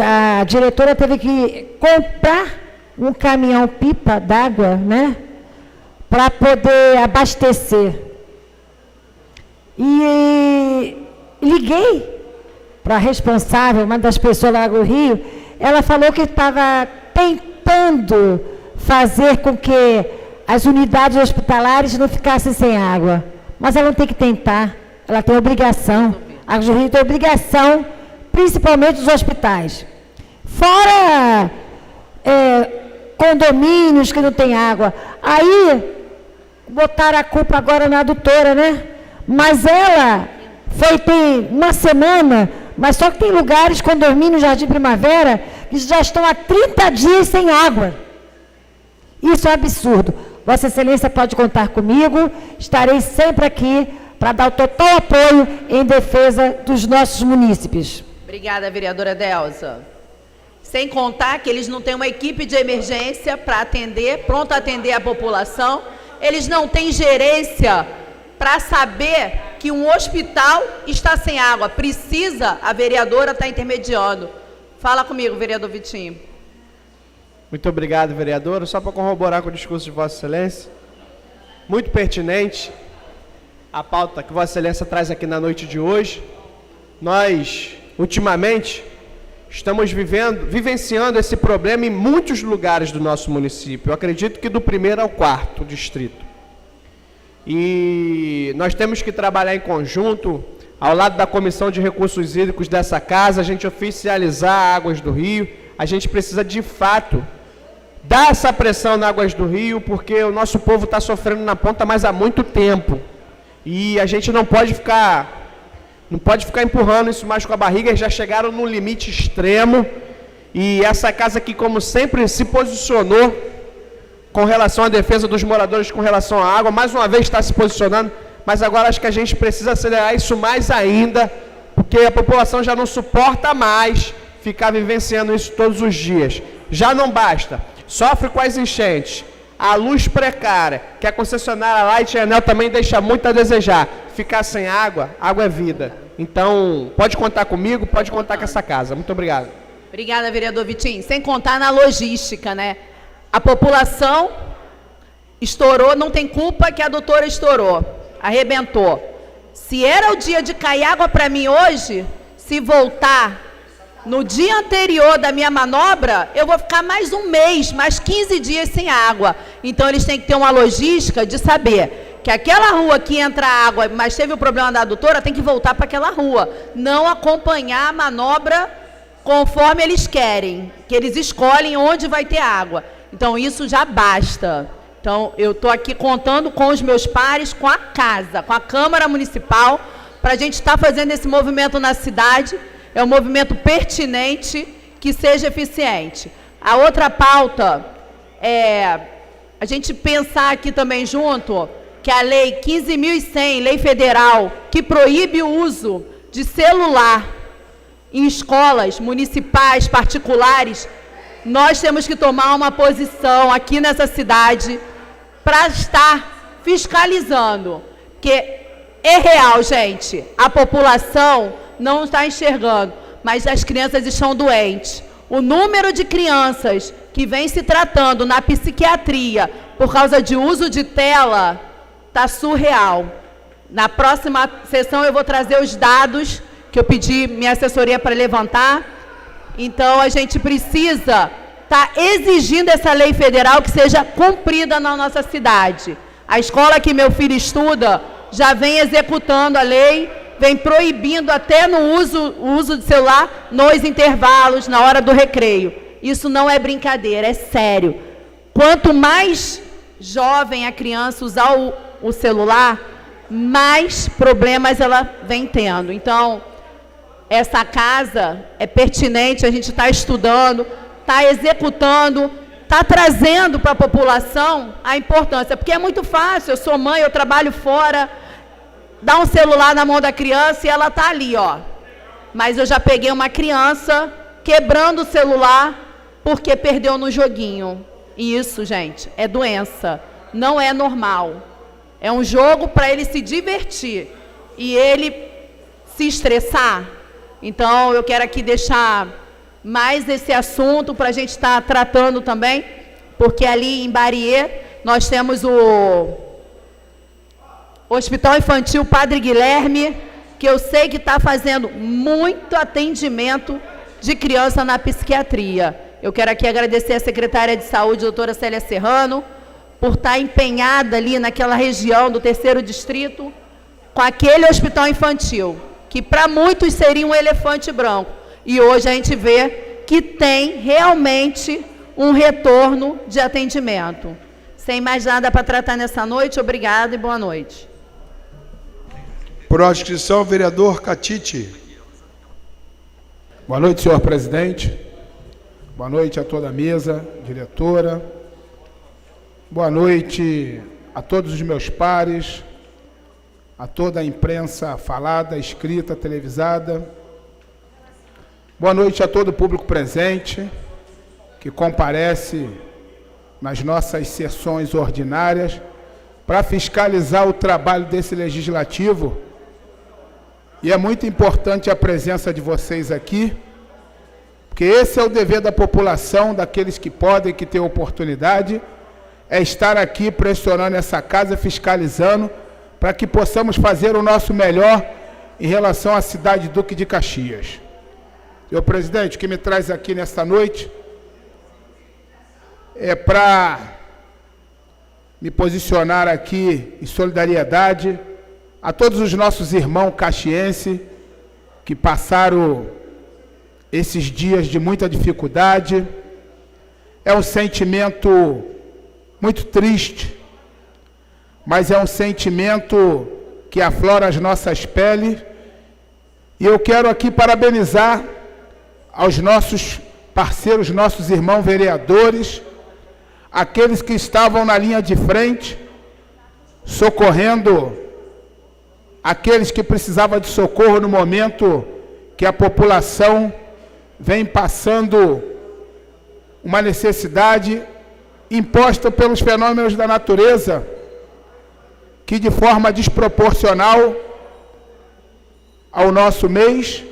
A diretora teve que comprar um caminhão-pipa d'água, né, para poder abastecer. E liguei para a responsável, uma das pessoas lá do Rio, ela falou que estava tentando fazer com que as unidades hospitalares não ficassem sem água. Mas ela não tem que tentar, ela tem obrigação. A Águas do Rio tem obrigação, principalmente os hospitais. Fora condomínios que não tem água. Aí, botaram a culpa agora na adutora, né? Mas ela tem uma semana, mas só que tem lugares, condomínio Jardim Primavera, que já estão há 30 dias sem água. Isso é um absurdo. Vossa Excelência pode contar comigo, estarei sempre aqui para dar o total apoio em defesa dos nossos munícipes. Obrigada, vereadora Delza. Sem contar que eles não têm uma equipe de emergência para atender, pronto a atender a população, eles não têm gerência para saber que um hospital está sem água. Precisa, a vereadora está intermediando. Fala comigo, vereador Vitinho. Muito obrigado, vereadora. Só para corroborar com o discurso de Vossa Excelência, muito pertinente a pauta que Vossa Excelência traz aqui na noite de hoje. Nós, ultimamente, estamos vivenciando esse problema em muitos lugares do nosso município. Eu acredito que do 1º ao 4º distrito. E nós temos que trabalhar em conjunto, ao lado da Comissão de Recursos Hídricos dessa casa, a gente oficializar Águas do Rio. A gente precisa, de fato, dar essa pressão nas Águas do Rio, porque o nosso povo está sofrendo na ponta, mas há muito tempo. E a gente não pode ficar empurrando isso mais com a barriga. Eles já chegaram no limite extremo. E essa casa aqui, como sempre, se posicionou com relação à defesa dos moradores, com relação à água, mais uma vez está se posicionando, mas agora acho que a gente precisa acelerar isso mais ainda, porque a população já não suporta mais ficar vivenciando isso todos os dias. Já não basta, sofre com as enchentes, a luz precária, que a concessionária Light Enel também deixa muito a desejar. Ficar sem água, água é vida. Então, pode contar comigo, pode contar com essa casa. Muito obrigado. Obrigada, vereador Vitinho. Sem contar na logística, né? A população estourou, não tem culpa que a doutora estourou, arrebentou. Se era o dia de cair água para mim hoje, se voltar no dia anterior da minha manobra, eu vou ficar mais um mês, mais 15 dias sem água. Então, eles têm que ter uma logística de saber que aquela rua que entra água, mas teve o problema da adutora, tem que voltar para aquela rua. Não acompanhar a manobra conforme eles querem, que eles escolhem onde vai ter água. Então, isso já basta. Então, eu estou aqui contando com os meus pares, com a casa, com a Câmara Municipal, para a gente estar fazendo esse movimento na cidade. É um movimento pertinente, que seja eficiente. A outra pauta é a gente pensar aqui também junto que a Lei 15.100, Lei Federal, que proíbe o uso de celular em escolas municipais, particulares, nós temos que tomar uma posição aqui nessa cidade para estar fiscalizando, porque é real, gente, a população não está enxergando, mas as crianças estão doentes. O número de crianças que vem se tratando na psiquiatria por causa de uso de tela está surreal. Na próxima sessão eu vou trazer os dados que eu pedi minha assessoria para levantar. Então a gente precisa estar exigindo essa lei federal que seja cumprida na nossa cidade. A escola que meu filho estuda já vem executando a lei, vem proibindo até o uso de celular nos intervalos, na hora do recreio. Isso não é brincadeira, é sério. Quanto mais jovem a criança usar o celular, mais problemas ela vem tendo. Então, essa casa é pertinente, a gente está estudando, está executando, está trazendo para a população a importância, porque é muito fácil, eu sou mãe, eu trabalho fora, dá um celular na mão da criança e ela está ali, ó. Mas eu já peguei uma criança quebrando o celular porque perdeu no joguinho. E isso, gente, é doença, não é normal. É um jogo para ele se divertir e ele se estressar. Então, eu quero aqui deixar mais esse assunto para a gente estar tratando também, porque ali em Bariê nós temos o Hospital Infantil Padre Guilherme, que eu sei que está fazendo muito atendimento de criança na psiquiatria. Eu quero aqui agradecer a secretária de Saúde, doutora Célia Serrano, por estar empenhada ali naquela região do 3º Distrito, com aquele hospital infantil, que para muitos seria um elefante branco. E hoje a gente vê que tem realmente um retorno de atendimento. Sem mais nada para tratar nessa noite, obrigada e boa noite. Por inscrição, vereador Catite. Boa noite, senhor presidente. Boa noite a toda a mesa, diretora. Boa noite a todos os meus pares, a toda a imprensa falada, escrita, televisada. Boa noite a todo o público presente que comparece nas nossas sessões ordinárias para fiscalizar o trabalho desse legislativo. E é muito importante a presença de vocês aqui, porque esse é o dever da população, daqueles que podem, que têm oportunidade, é estar aqui pressionando essa casa, fiscalizando, para que possamos fazer o nosso melhor em relação à cidade Duque de Caxias. Senhor presidente, o que me traz aqui nesta noite é para me posicionar aqui em solidariedade a todos os nossos irmãos caxienses que passaram esses dias de muita dificuldade. É um sentimento muito triste, mas é um sentimento que aflora as nossas peles. E eu quero aqui parabenizar aos nossos parceiros, nossos irmãos vereadores, aqueles que estavam na linha de frente, socorrendo aqueles que precisavam de socorro no momento que a população vem passando uma necessidade imposta pelos fenômenos da natureza, que de forma desproporcional ao nosso mês,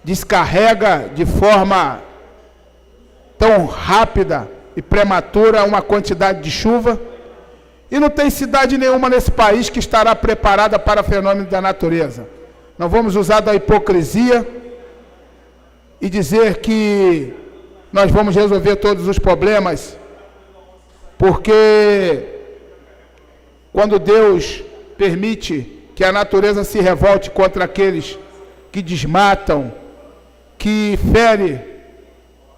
descarrega de forma tão rápida e prematura uma quantidade de chuva, e não tem cidade nenhuma nesse país que estará preparada para fenômenos da natureza. Não vamos usar da hipocrisia e dizer que nós vamos resolver todos os problemas, porque quando Deus permite que a natureza se revolte contra aqueles que desmatam, que ferem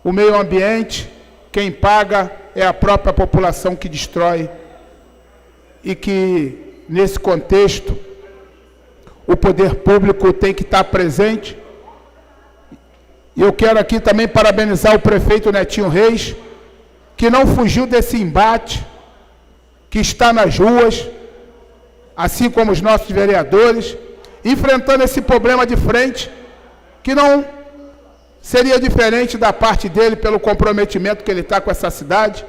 o meio ambiente, quem paga é a própria população que destrói. E que, nesse contexto, o poder público tem que estar presente. E eu quero aqui também parabenizar o prefeito Netinho Reis, que não fugiu desse embate, que está nas ruas, assim como os nossos vereadores, enfrentando esse problema de frente, que não seria diferente da parte dele pelo comprometimento que ele está com essa cidade.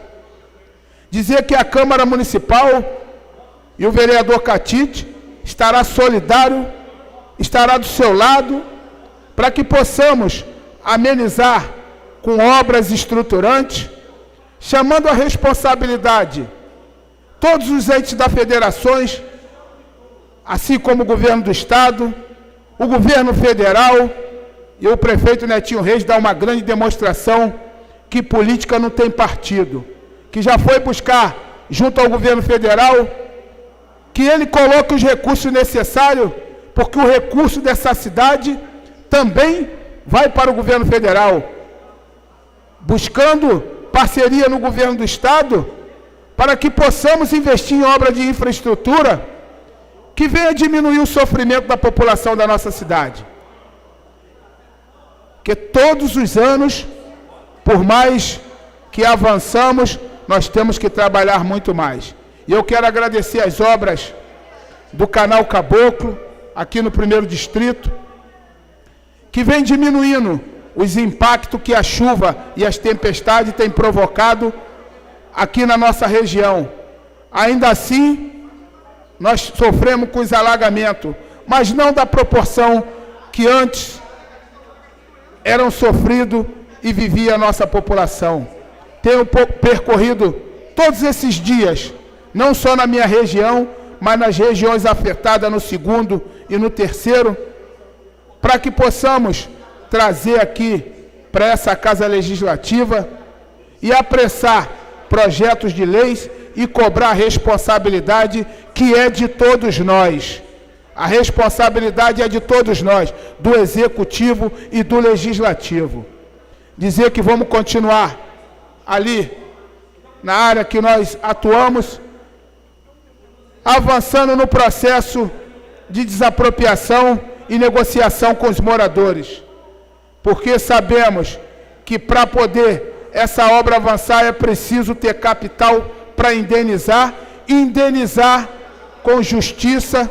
Dizer que a Câmara Municipal e o vereador Catite estará solidário, estará do seu lado, para que possamos amenizar com obras estruturantes, chamando a responsabilidade todos os entes da federações, assim como o governo do estado, o governo federal, e o prefeito Netinho Reis dá uma grande demonstração que política não tem partido, que já foi buscar, junto ao governo federal, que ele coloque os recursos necessários, porque o recurso dessa cidade também vai para o governo federal, buscando parceria no governo do estado, para que possamos investir em obra de infraestrutura que venha diminuir o sofrimento da população da nossa cidade. Que todos os anos, por mais que avançamos, nós temos que trabalhar muito mais. E eu quero agradecer as obras do Canal Caboclo, aqui no 1º Distrito, que vem diminuindo os impactos que a chuva e as tempestades têm provocado aqui na nossa região. Ainda assim, nós sofremos com os alagamentos, mas não da proporção que antes eram sofridos e vivia a nossa população. Tenho percorrido todos esses dias, não só na minha região, mas nas regiões afetadas no 2º e no 3º, para que possamos trazer aqui para essa Casa Legislativa e apressar projetos de leis e cobrar a responsabilidade que é de todos nós. A responsabilidade é de todos nós, do Executivo e do Legislativo. Dizer que vamos continuar ali, na área que nós atuamos, avançando no processo de desapropriação e negociação com os moradores. Porque sabemos que para poder essa obra avançar é preciso ter capital para indenizar, indenizar com justiça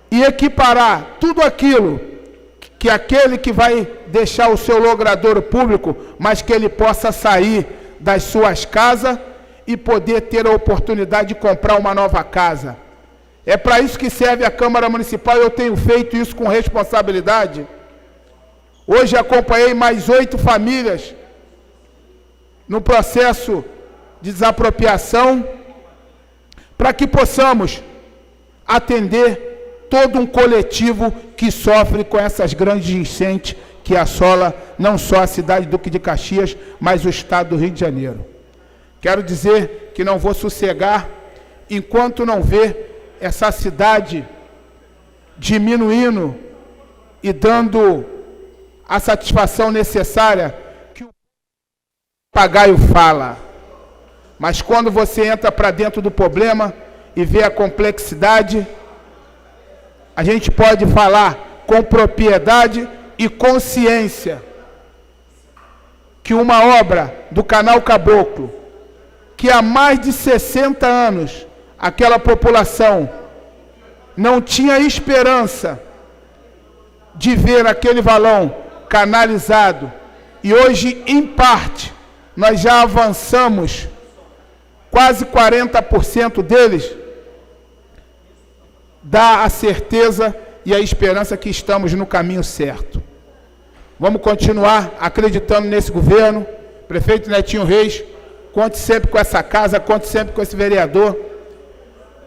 e equiparar tudo aquilo que aquele que vai deixar o seu logradouro público, mas que ele possa sair das suas casas e poder ter a oportunidade de comprar uma nova casa. É para isso que serve a Câmara Municipal, eu tenho feito isso com responsabilidade. Hoje acompanhei mais 8 famílias no processo de desapropriação, para que possamos atender todo um coletivo que sofre com essas grandes enchentes que assola não só a cidade do Duque de Caxias, mas o estado do Rio de Janeiro. Quero dizer que não vou sossegar enquanto não ver essa cidade diminuindo e dando a satisfação necessária que o papagaio fala. Mas quando você entra para dentro do problema e vê a complexidade, a gente pode falar com propriedade e consciência que uma obra do Canal Caboclo, que há mais de 60 anos aquela população não tinha esperança de ver aquele valão canalizado, e hoje, em parte, nós já avançamos quase 40% deles, dá a certeza e a esperança que estamos no caminho certo. Vamos continuar acreditando nesse governo. Prefeito Netinho Reis, conte sempre com essa casa, conte sempre com esse vereador,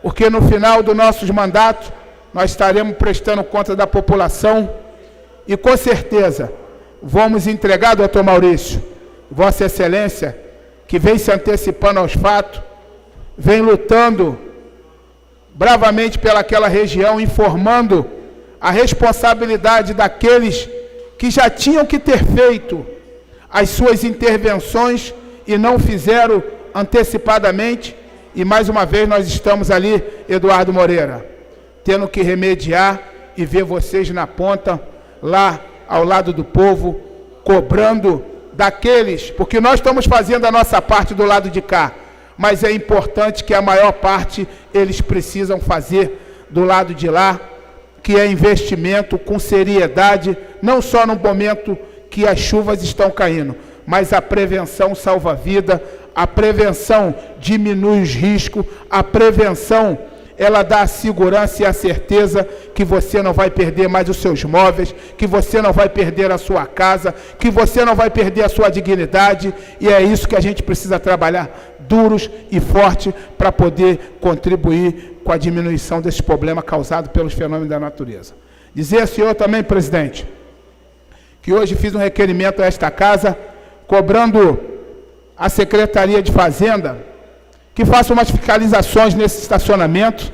porque no final dos nossos mandatos nós estaremos prestando conta da população e com certeza vamos entregar, doutor Maurício, Vossa Excelência, que vem se antecipando aos fatos, vem lutando bravamente pelaquela região, informando a responsabilidade daqueles que já tinham que ter feito as suas intervenções e não fizeram antecipadamente. E mais uma vez nós estamos ali, Eduardo Moreira, tendo que remediar e ver vocês na ponta, lá ao lado do povo, cobrando daqueles, porque nós estamos fazendo a nossa parte do lado de cá, mas é importante que a maior parte eles precisam fazer do lado de lá, que é investimento com seriedade não só no momento que as chuvas estão caindo, mas a prevenção salva a vida, a prevenção diminui os riscos, a prevenção ela dá a segurança e a certeza que você não vai perder mais os seus móveis, que você não vai perder a sua casa, que você não vai perder a sua dignidade, e é isso que a gente precisa trabalhar duros e forte para poder contribuir com a diminuição desse problema causado pelos fenômenos da natureza. Dizer ao senhor também, presidente, que hoje fiz um requerimento a esta casa, cobrando a Secretaria de Fazenda que faça umas fiscalizações nesse estacionamento,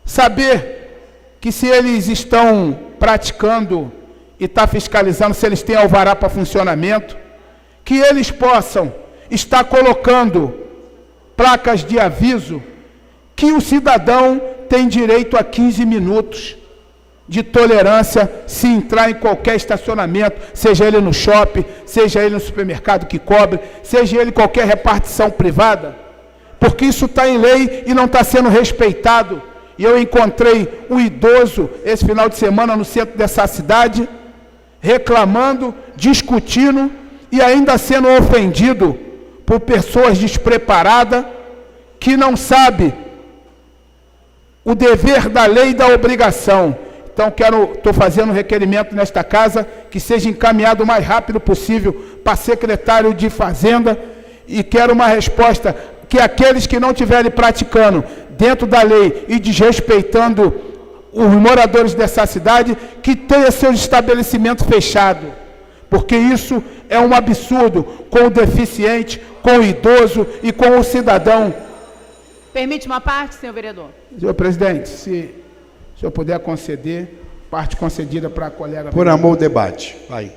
saber que se eles estão praticando e está fiscalizando, se eles têm alvará para funcionamento, que eles possam estar colocando placas de aviso que o cidadão tem direito a 15 minutos de tolerância se entrar em qualquer estacionamento, seja ele no shopping, seja ele no supermercado que cobre, seja ele qualquer repartição privada, porque isso está em lei e não está sendo respeitado. E eu encontrei um idoso esse final de semana no centro dessa cidade, reclamando, discutindo e ainda sendo ofendido por pessoas despreparadas que não sabem o dever da lei e da obrigação. Então, estou fazendo um requerimento nesta casa que seja encaminhado o mais rápido possível para secretário de Fazenda e quero uma resposta que aqueles que não estiverem praticando dentro da lei e desrespeitando os moradores dessa cidade, que tenha seus estabelecimentos fechados, porque isso é um absurdo com o deficiente, com o idoso e com o cidadão. Permite uma parte, senhor vereador? Senhor presidente, se o senhor puder conceder, parte concedida para a colega. Por amor ao debate. Vai.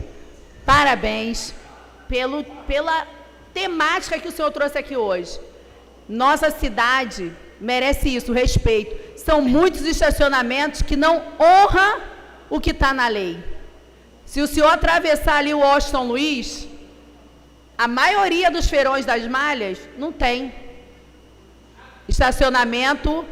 Parabéns pela temática que o senhor trouxe aqui hoje. Nossa cidade merece isso, respeito. São muitos estacionamentos que não honram o que está na lei. Se o senhor atravessar ali o Washington Luiz, a maioria dos feirões das malhas não tem estacionamento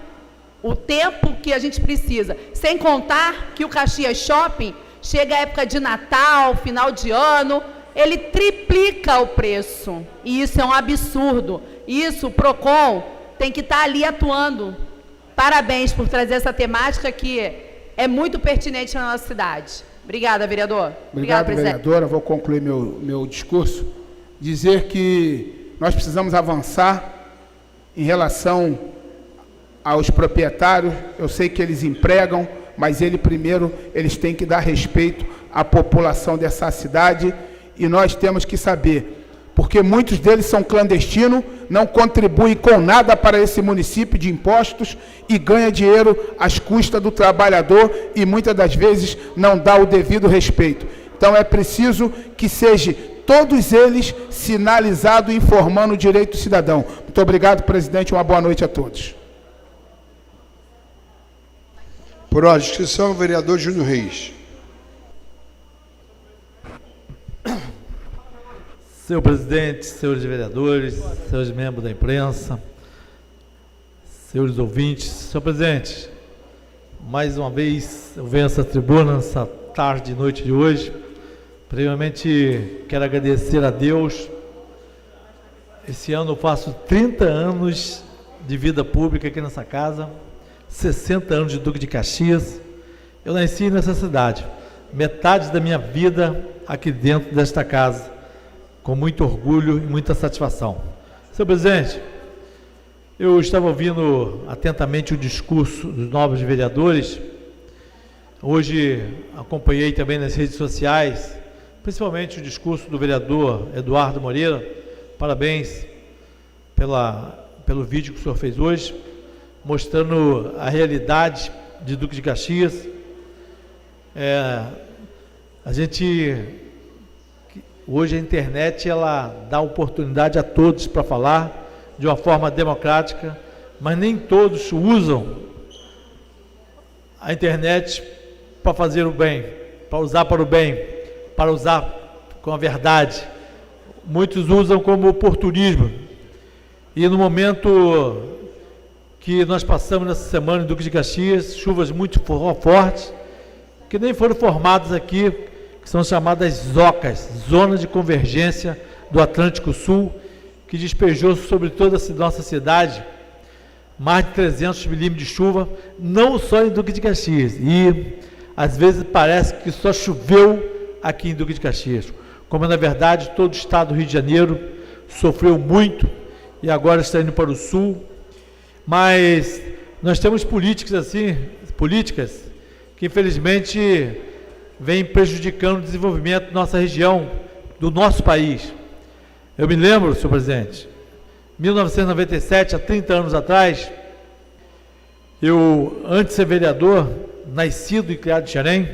o tempo que a gente precisa. Sem contar que o Caxias Shopping chega à época de Natal, final de ano, ele triplica o preço. E isso é um absurdo. Isso, o PROCON tem que estar ali atuando. Parabéns por trazer essa temática que é muito pertinente na nossa cidade. Obrigada, vereador. Obrigado, presidente. vereadora. Vou concluir meu discurso. Dizer que nós precisamos avançar em relação aos proprietários. Eu sei que eles empregam, mas eles têm que dar respeito à população dessa cidade e nós temos que saber, porque muitos deles são clandestinos, não contribuem com nada para esse município de impostos e ganha dinheiro às custas do trabalhador e muitas das vezes não dá o devido respeito. Então é preciso que seja todos eles sinalizados e informando o direito do cidadão. Muito obrigado, presidente. Uma boa noite a todos. Por ordem de inscrição, o vereador Júnior Reis. Senhor presidente, senhores vereadores, senhores membros da imprensa, senhores ouvintes, senhor presidente, mais uma vez eu venho a essa tribuna, nessa tarde e noite de hoje. Primeiramente, quero agradecer a Deus. Esse ano eu faço 30 anos de vida pública aqui nessa casa, 60 anos de Duque de Caxias. Eu nasci nessa cidade, metade da minha vida aqui dentro desta casa, com muito orgulho e muita satisfação. Senhor presidente, eu estava ouvindo atentamente o discurso dos novos vereadores. Hoje acompanhei também nas redes sociais, principalmente o discurso do vereador Eduardo Moreira. Parabéns pelo vídeo que o senhor fez hoje, mostrando a realidade de Duque de Caxias. Hoje a internet ela dá oportunidade a todos para falar de uma forma democrática, mas nem todos usam a internet para fazer o bem, para usar para o bem, para usar com a verdade. Muitos usam como oportunismo. E no momento que nós passamos nessa semana em Duque de Caxias, chuvas muito fortes, que nem foram formadas aqui que são chamadas ZOCAS, Zona de Convergência do Atlântico Sul, que despejou sobre toda a nossa cidade mais de 300 milímetros de chuva, não só em Duque de Caxias. E às vezes parece que só choveu aqui em Duque de Caxias, como na verdade todo o estado do Rio de Janeiro sofreu muito e agora está indo para o sul. Mas nós temos políticas que infelizmente vêm prejudicando o desenvolvimento da nossa região, do nosso país. Eu me lembro, senhor presidente, 1997, há 30 anos atrás, eu, antes de ser vereador, nascido e criado em Xerém,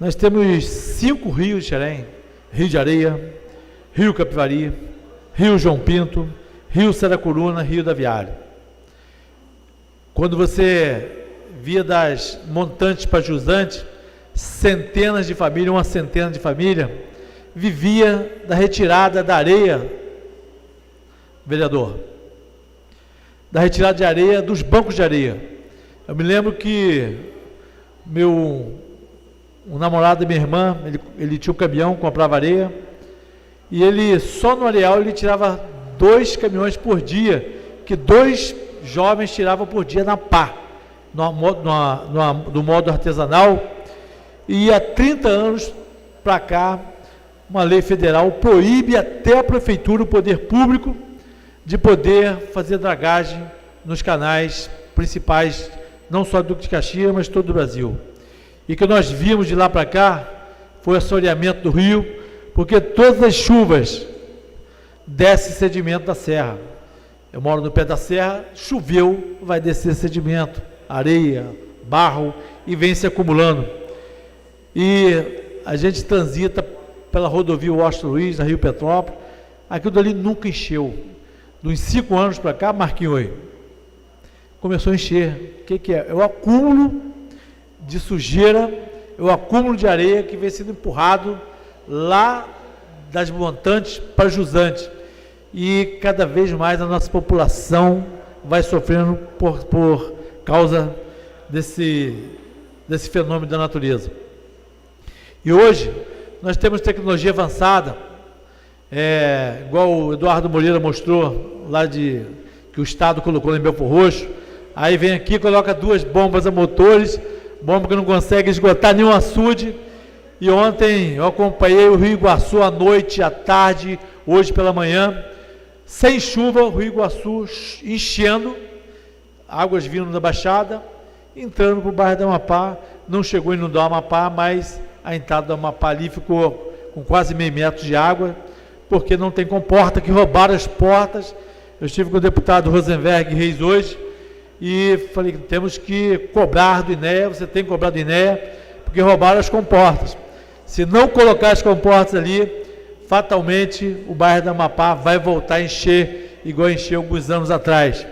nós temos 5 rios de Xerém: Rio de Areia, Rio Capivari, Rio João Pinto, Rio Saracuruna, Rio da Viária. Quando você via das montantes para Jusante, centenas de famílias, uma centena de famílias, vivia da retirada da areia, vereador, da retirada de areia dos bancos de areia. Eu me lembro que o namorado da minha irmã, ele tinha um caminhão, comprava areia, e ele, só no areal, ele tirava 2 caminhões por dia, que 2 jovens tiravam por dia na pá, do modo artesanal. E há 30 anos para cá, uma lei federal proíbe até a prefeitura, o poder público, de poder fazer dragagem nos canais principais, não só do Duque de Caxias, mas todo o Brasil. E que nós vimos de lá para cá foi o assoreamento do rio, porque todas as chuvas desce sedimento da serra. Eu moro no pé da serra, choveu, vai descer sedimento, areia, barro, e vem se acumulando. E a gente transita pela rodovia Washington Luiz, na Rio Petrópolis, aquilo dali nunca encheu. Dos 5 anos para cá, Marquinhos, começou a encher. O que é? É o acúmulo de sujeira, é o acúmulo de areia que vem sendo empurrado lá das montantes para Jusante. E cada vez mais a nossa população vai sofrendo por causa desse fenômeno da natureza. E hoje nós temos tecnologia avançada, igual o Eduardo Moreira mostrou lá que o Estado colocou em Belfor Roxo. Aí vem aqui, coloca 2 bombas a motores, bomba que não consegue esgotar nenhum açude. E ontem eu acompanhei o Rio Iguaçu à noite, à tarde, hoje pela manhã, sem chuva, o Rio Iguaçu enchendo, águas vindo da Baixada, entrando para o bairro da Amapá. Não chegou a inundar o Amapá, mas a entrada do Amapá ali ficou com quase meio metro de água, porque não tem comporta, que roubaram as portas. Eu estive com o deputado Rosenberg Reis hoje e falei que temos que cobrar do INEA, você tem que cobrar do INEA, porque roubaram as comportas. Se não colocar as comportas ali, fatalmente o bairro da Amapá vai voltar a encher, igual encheu alguns anos atrás.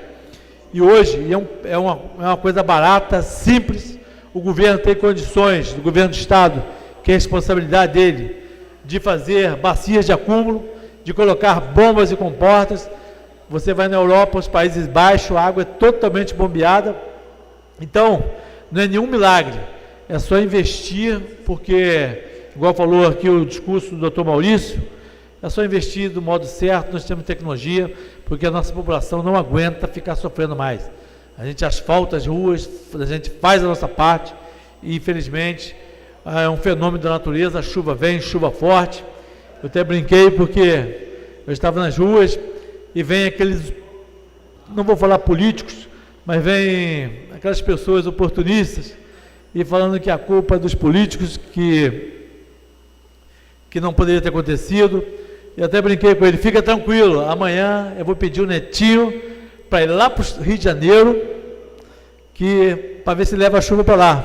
E hoje é uma coisa barata, simples. O governo tem condições, do governo do Estado, que é a responsabilidade dele, de fazer bacias de acúmulo, de colocar bombas e comportas. Você vai na Europa, os Países Baixos, a água é totalmente bombeada. Então, não é nenhum milagre, é só investir, porque, igual falou aqui o discurso do Dr. Maurício, é só investir do modo certo. Nós temos tecnologia, porque a nossa população não aguenta ficar sofrendo mais. A gente asfalta as ruas, a gente faz a nossa parte, e infelizmente é um fenômeno da natureza. A chuva vem, chuva forte. Eu até brinquei porque eu estava nas ruas e vem aqueles, não vou falar políticos, mas vem aquelas pessoas oportunistas e falando que a culpa é dos políticos, que não poderia ter acontecido. E até brinquei com ele: fica tranquilo, amanhã eu vou pedir o Netinho para ir lá para o Rio de Janeiro, para ver se leva a chuva para lá.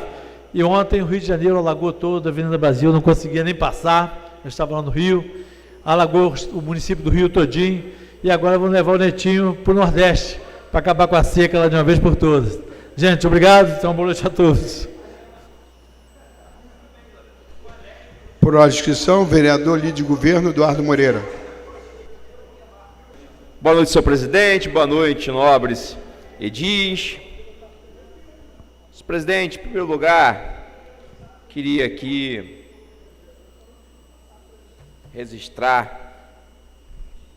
E ontem o Rio de Janeiro alagou toda a Avenida Brasil, não conseguia nem passar. Eu estava lá no Rio, alagou o município do Rio todinho, e agora vamos levar o Netinho para o Nordeste, para acabar com a seca lá de uma vez por todas. Gente, obrigado, então boa noite a todos. Por ordem de inscrição, vereador líder de governo, Eduardo Moreira. Boa noite, senhor presidente. Boa noite, nobres edis. Senhor presidente, em primeiro lugar, queria aqui registrar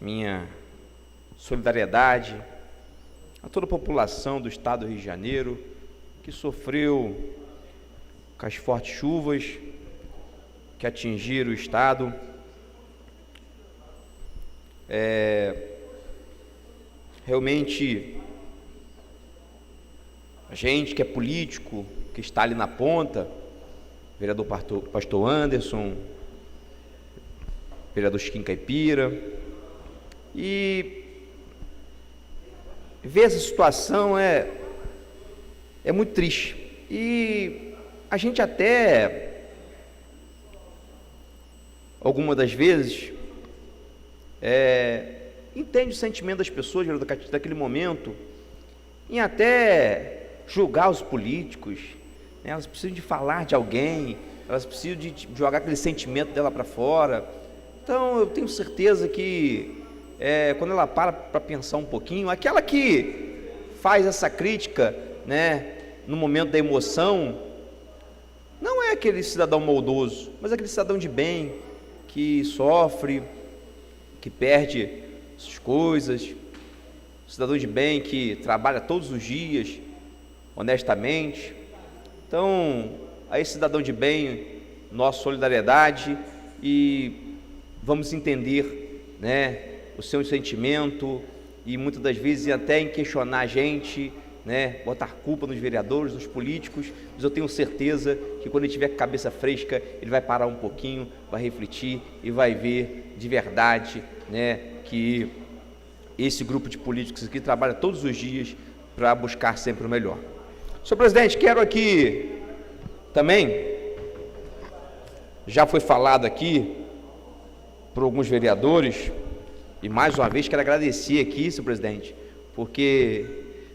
minha solidariedade a toda a população do estado do Rio de Janeiro que sofreu com as fortes chuvas que atingiram o estado. Realmente, a gente que é político, que está ali na ponta, vereador Pastor Anderson, vereador Chiquinho Caipira, e ver essa situação é muito triste. E a gente até, algumas das vezes, entende o sentimento das pessoas daquele momento, em até julgar os políticos, né? Elas precisam de falar de alguém, elas precisam de jogar aquele sentimento dela para fora. Então eu tenho certeza que quando ela para pensar um pouquinho, aquela que faz essa crítica, né, no momento da emoção, não é aquele cidadão maldoso, mas aquele cidadão de bem, que sofre, que perde as coisas, cidadão de bem que trabalha todos os dias, honestamente. Então, a esse cidadão de bem, nossa solidariedade, e vamos entender, né, o seu sentimento, e muitas das vezes até em questionar a gente, né, botar culpa nos vereadores, nos políticos, mas eu tenho certeza que quando ele tiver cabeça fresca, ele vai parar um pouquinho, vai refletir e vai ver de verdade, né, que esse grupo de políticos aqui trabalha todos os dias para buscar sempre o melhor. Senhor presidente, quero aqui também, já foi falado aqui por alguns vereadores, e mais uma vez quero agradecer aqui, senhor presidente, porque,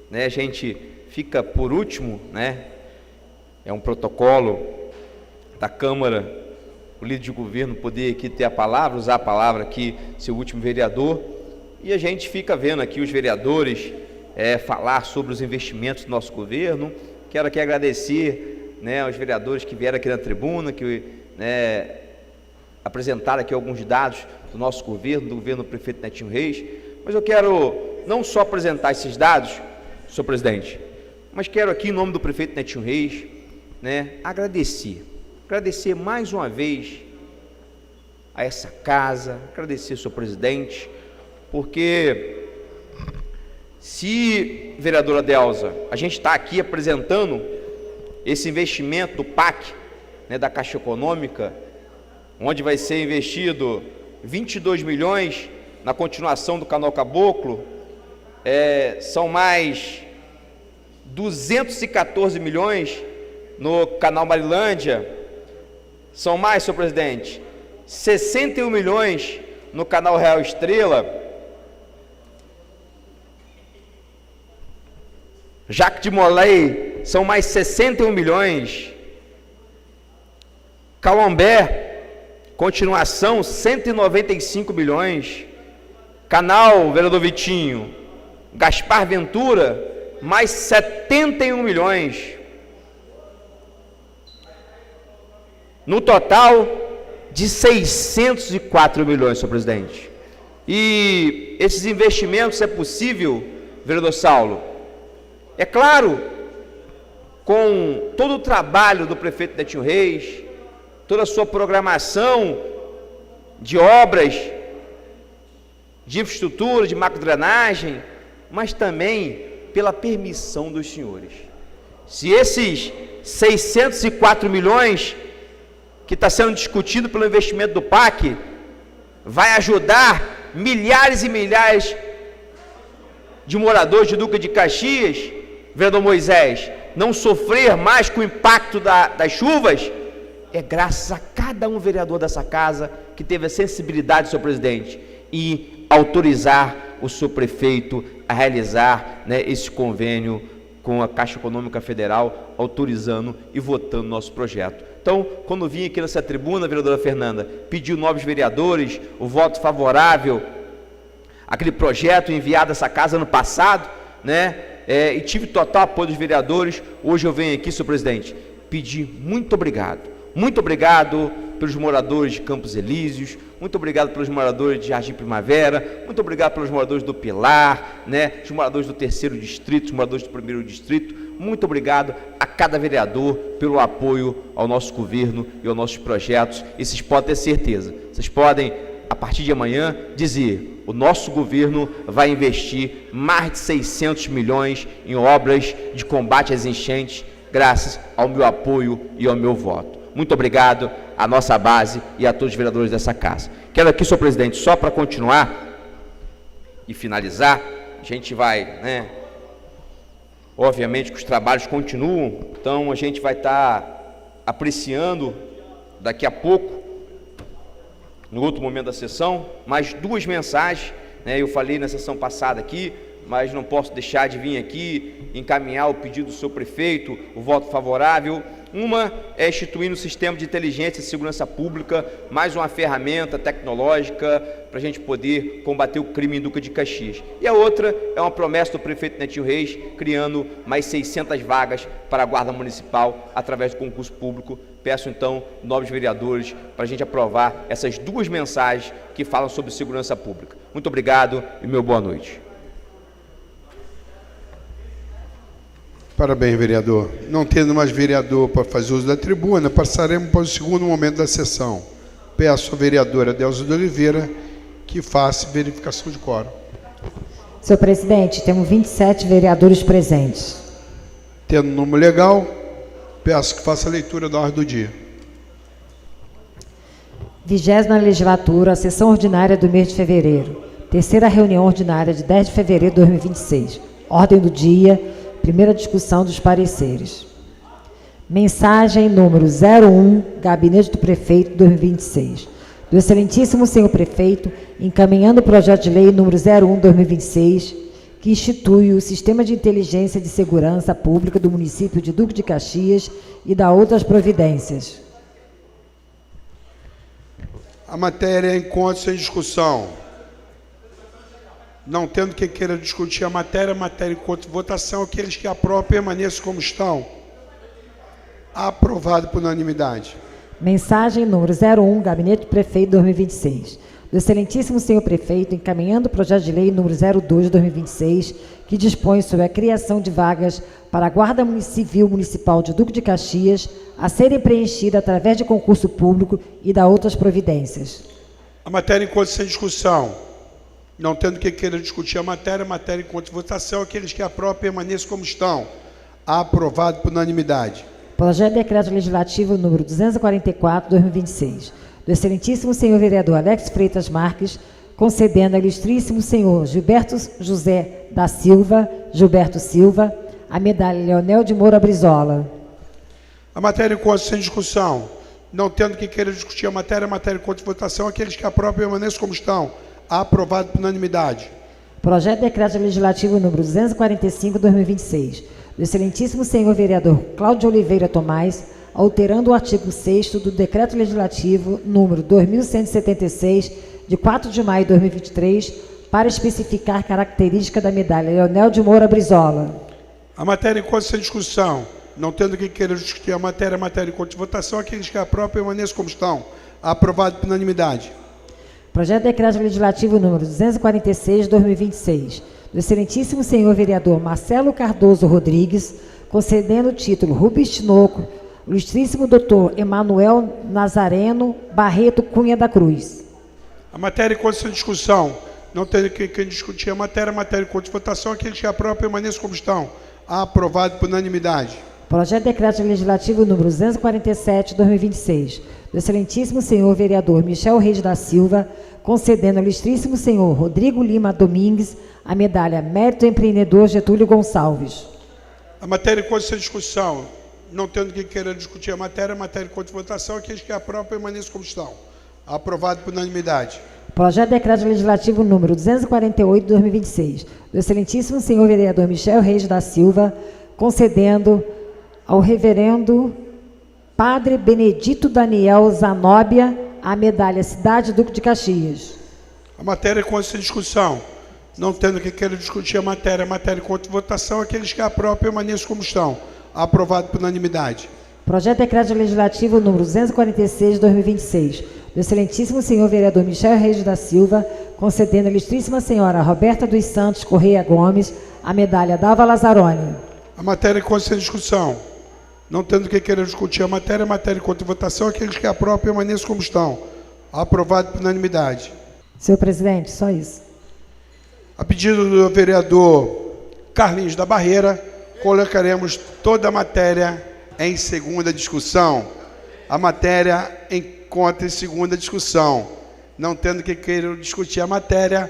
né, a gente fica por último, né, é um protocolo da Câmara, o líder de governo poder aqui ter a palavra, usar a palavra aqui, ser o último vereador, e a gente fica vendo aqui os vereadores falar sobre os investimentos do nosso governo. Quero aqui agradecer, né, aos vereadores que vieram aqui na tribuna, que, né, apresentaram aqui alguns dados do nosso governo, do governo do prefeito Netinho Reis, mas eu quero não só apresentar esses dados, senhor presidente, mas quero aqui, em nome do prefeito Netinho Reis, né, agradecer mais uma vez a essa casa, agradecer ao senhor presidente, porque se, vereadora Delza, a gente está aqui apresentando esse investimento do PAC, né, da Caixa Econômica, onde vai ser investido 22 milhões na continuação do Canal Caboclo, são mais 214 milhões no Canal Marilândia, são mais, senhor presidente, 61 milhões no Canal Real Estrela, Jacques de Molay, são mais 61 milhões, Calambé, continuação, 195 milhões, Canal, vereador Vitinho, Gaspar Ventura, mais 71 milhões, no total de 604 milhões, senhor presidente. E esses investimentos é possível, vereador Saulo, é claro, com todo o trabalho do prefeito Netinho Reis, toda a sua programação de obras, de infraestrutura, de macrodrenagem, mas também pela permissão dos senhores. Se esses 604 milhões que está sendo discutido pelo investimento do PAC vai ajudar milhares e milhares de moradores de Duque de Caxias, vereador Moisés, não sofrer mais com o impacto das chuvas, é graças a cada um vereador dessa casa que teve a sensibilidade, senhor presidente, e autorizar o seu prefeito a realizar, né, esse convênio com a Caixa Econômica Federal, autorizando e votando nosso projeto. Então, quando vim aqui nessa tribuna, vereadora Fernanda, pediu nobres vereadores o voto favorável àquele projeto enviado a essa casa ano passado, né, e tive total apoio dos vereadores. Hoje eu venho aqui, senhor presidente, pedir muito obrigado pelos moradores de Campos Elíseos, muito obrigado pelos moradores de Jardim Primavera, muito obrigado pelos moradores do Pilar, né, os moradores do 3º Distrito, os moradores do 1º Distrito. Muito obrigado a cada vereador pelo apoio ao nosso governo e aos nossos projetos. E vocês podem ter certeza, vocês podem, a partir de amanhã, dizer: o nosso governo vai investir mais de 600 milhões em obras de combate às enchentes, graças ao meu apoio e ao meu voto. Muito obrigado à nossa base e a todos os vereadores dessa casa. Quero aqui, senhor presidente, só para continuar e finalizar, a gente vai, né, obviamente que os trabalhos continuam, então a gente vai estar apreciando daqui a pouco, no outro momento da sessão, mais 2 mensagens, né? Eu falei na sessão passada aqui, mas não posso deixar de vir aqui encaminhar o pedido do seu prefeito, o voto favorável. Uma é instituir no sistema de inteligência e segurança pública mais uma ferramenta tecnológica para a gente poder combater o crime em Duque de Caxias. E a outra é uma promessa do prefeito Netinho Reis, criando mais 600 vagas para a Guarda Municipal através do concurso público. Peço então, nobres vereadores, para a gente aprovar essas 2 mensagens que falam sobre segurança pública. Muito obrigado e meu boa noite. Parabéns, vereador. Não tendo mais vereador para fazer uso da tribuna, passaremos para o segundo momento da sessão. Peço à vereadora Delza de Oliveira que faça verificação de quórum. Senhor presidente, temos 27 vereadores presentes. Tendo número legal, peço que faça a leitura da ordem do dia. 20ª legislatura, sessão ordinária do mês de fevereiro. 3ª reunião ordinária de 10 de fevereiro de 2026. Ordem do dia. Primeira discussão dos pareceres. Mensagem número 01, Gabinete do Prefeito 2026. Do excelentíssimo senhor prefeito, encaminhando o projeto de lei número 01/2026, que institui o Sistema de Inteligência de Segurança Pública do município de Duque de Caxias e dá outras providências. A matéria encontra-se em discussão. Não tendo que queira discutir a matéria encontra votação. Aqueles que aprovam permaneçam como estão. Aprovado por unanimidade. Mensagem número 01, Gabinete do Prefeito 2026. Do excelentíssimo senhor prefeito, encaminhando o projeto de lei número 02/2026, que dispõe sobre a criação de vagas para a Guarda Civil Municipal de Duque de Caxias, a serem preenchidas através de concurso público e dá outras providências. A matéria encontra-se em discussão. Não tendo que queira discutir a matéria encontra votação. Aqueles que aprovam permaneçam como estão. Aprovado por unanimidade. Projeto de Decreto Legislativo número 244/2026. Do excelentíssimo senhor vereador Alex Freitas Marques, concedendo ao ilustríssimo senhor Gilberto José da Silva, Gilberto Silva, a medalha Leonel de Moura Brizola. A matéria encontra-se em discussão. Não tendo que queira discutir a matéria encontra votação. Aqueles que aprovam permaneçam como estão. Aprovado por unanimidade. Projeto de Decreto Legislativo número 245/2026. Do excelentíssimo senhor vereador Cláudio Oliveira Tomás, alterando o artigo 6º do Decreto Legislativo número 2176, de 4 de maio de 2023, para especificar característica da medalha Leonel de Moura Brizola. A matéria encontra-se em discussão. Não tendo que queira discutir a matéria encontra votação. Aqueles que aprovam permaneçam como estão. Aprovado por unanimidade. Projeto de Decreto Legislativo número 246/2026, do excelentíssimo senhor vereador Marcelo Cardoso Rodrigues, concedendo o título Rubens Tinoco, ilustríssimo doutor Emanuel Nazareno Barreto Cunha da Cruz. A matéria encontra-se em discussão. Não tendo que discutir a matéria encontra votação. Aqueles que aprovam permaneçam como estão. Aprovado por unanimidade. Projeto de Decreto Legislativo número 247/2026, do excelentíssimo senhor vereador Michel Reis da Silva, concedendo ao ilustríssimo senhor Rodrigo Lima Domingues a medalha Mérito Empreendedor Getúlio Gonçalves. A matéria encontra-se em discussão. Não tendo que queira discutir a matéria encontra votação. Aqueles que aprovam permaneçam como estão. Aprovado por unanimidade. Projeto de Decreto Legislativo número 248/2026, do excelentíssimo senhor vereador Michel Reis da Silva, concedendo ao reverendo Padre Benedito Daniel Zanóbia a medalha Cidade Duque de Caxias. A matéria encontra-se em discussão. Não tendo que queira discutir a matéria encontra votação. Aqueles que aprovam permaneçam como estão. Aprovado por unanimidade. Projeto de Decreto Legislativo número 246, 2026, do excelentíssimo senhor vereador Michel Reis da Silva, concedendo à ilustríssima senhora Roberta dos Santos Correia Gomes a medalha Dalva Lazzaroni. A matéria consta em discussão. Não tendo que querer discutir a matéria contra votação, aqueles que aprovam permaneçam como estão. Aprovado por unanimidade. Senhor presidente, só isso. A pedido do vereador Carlinhos da Barreira, colocaremos toda a matéria em segunda discussão. A matéria encontra em segunda discussão. Não tendo que querer discutir a matéria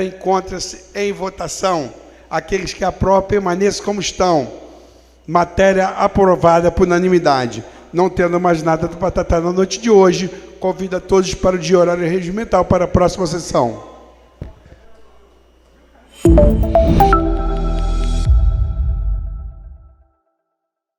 encontra-se em votação. Aqueles que aprovam permaneçam como estão. Matéria aprovada por unanimidade. Não tendo mais nada para tratar na noite de hoje, convido a todos para o dia horário regimental para a próxima sessão.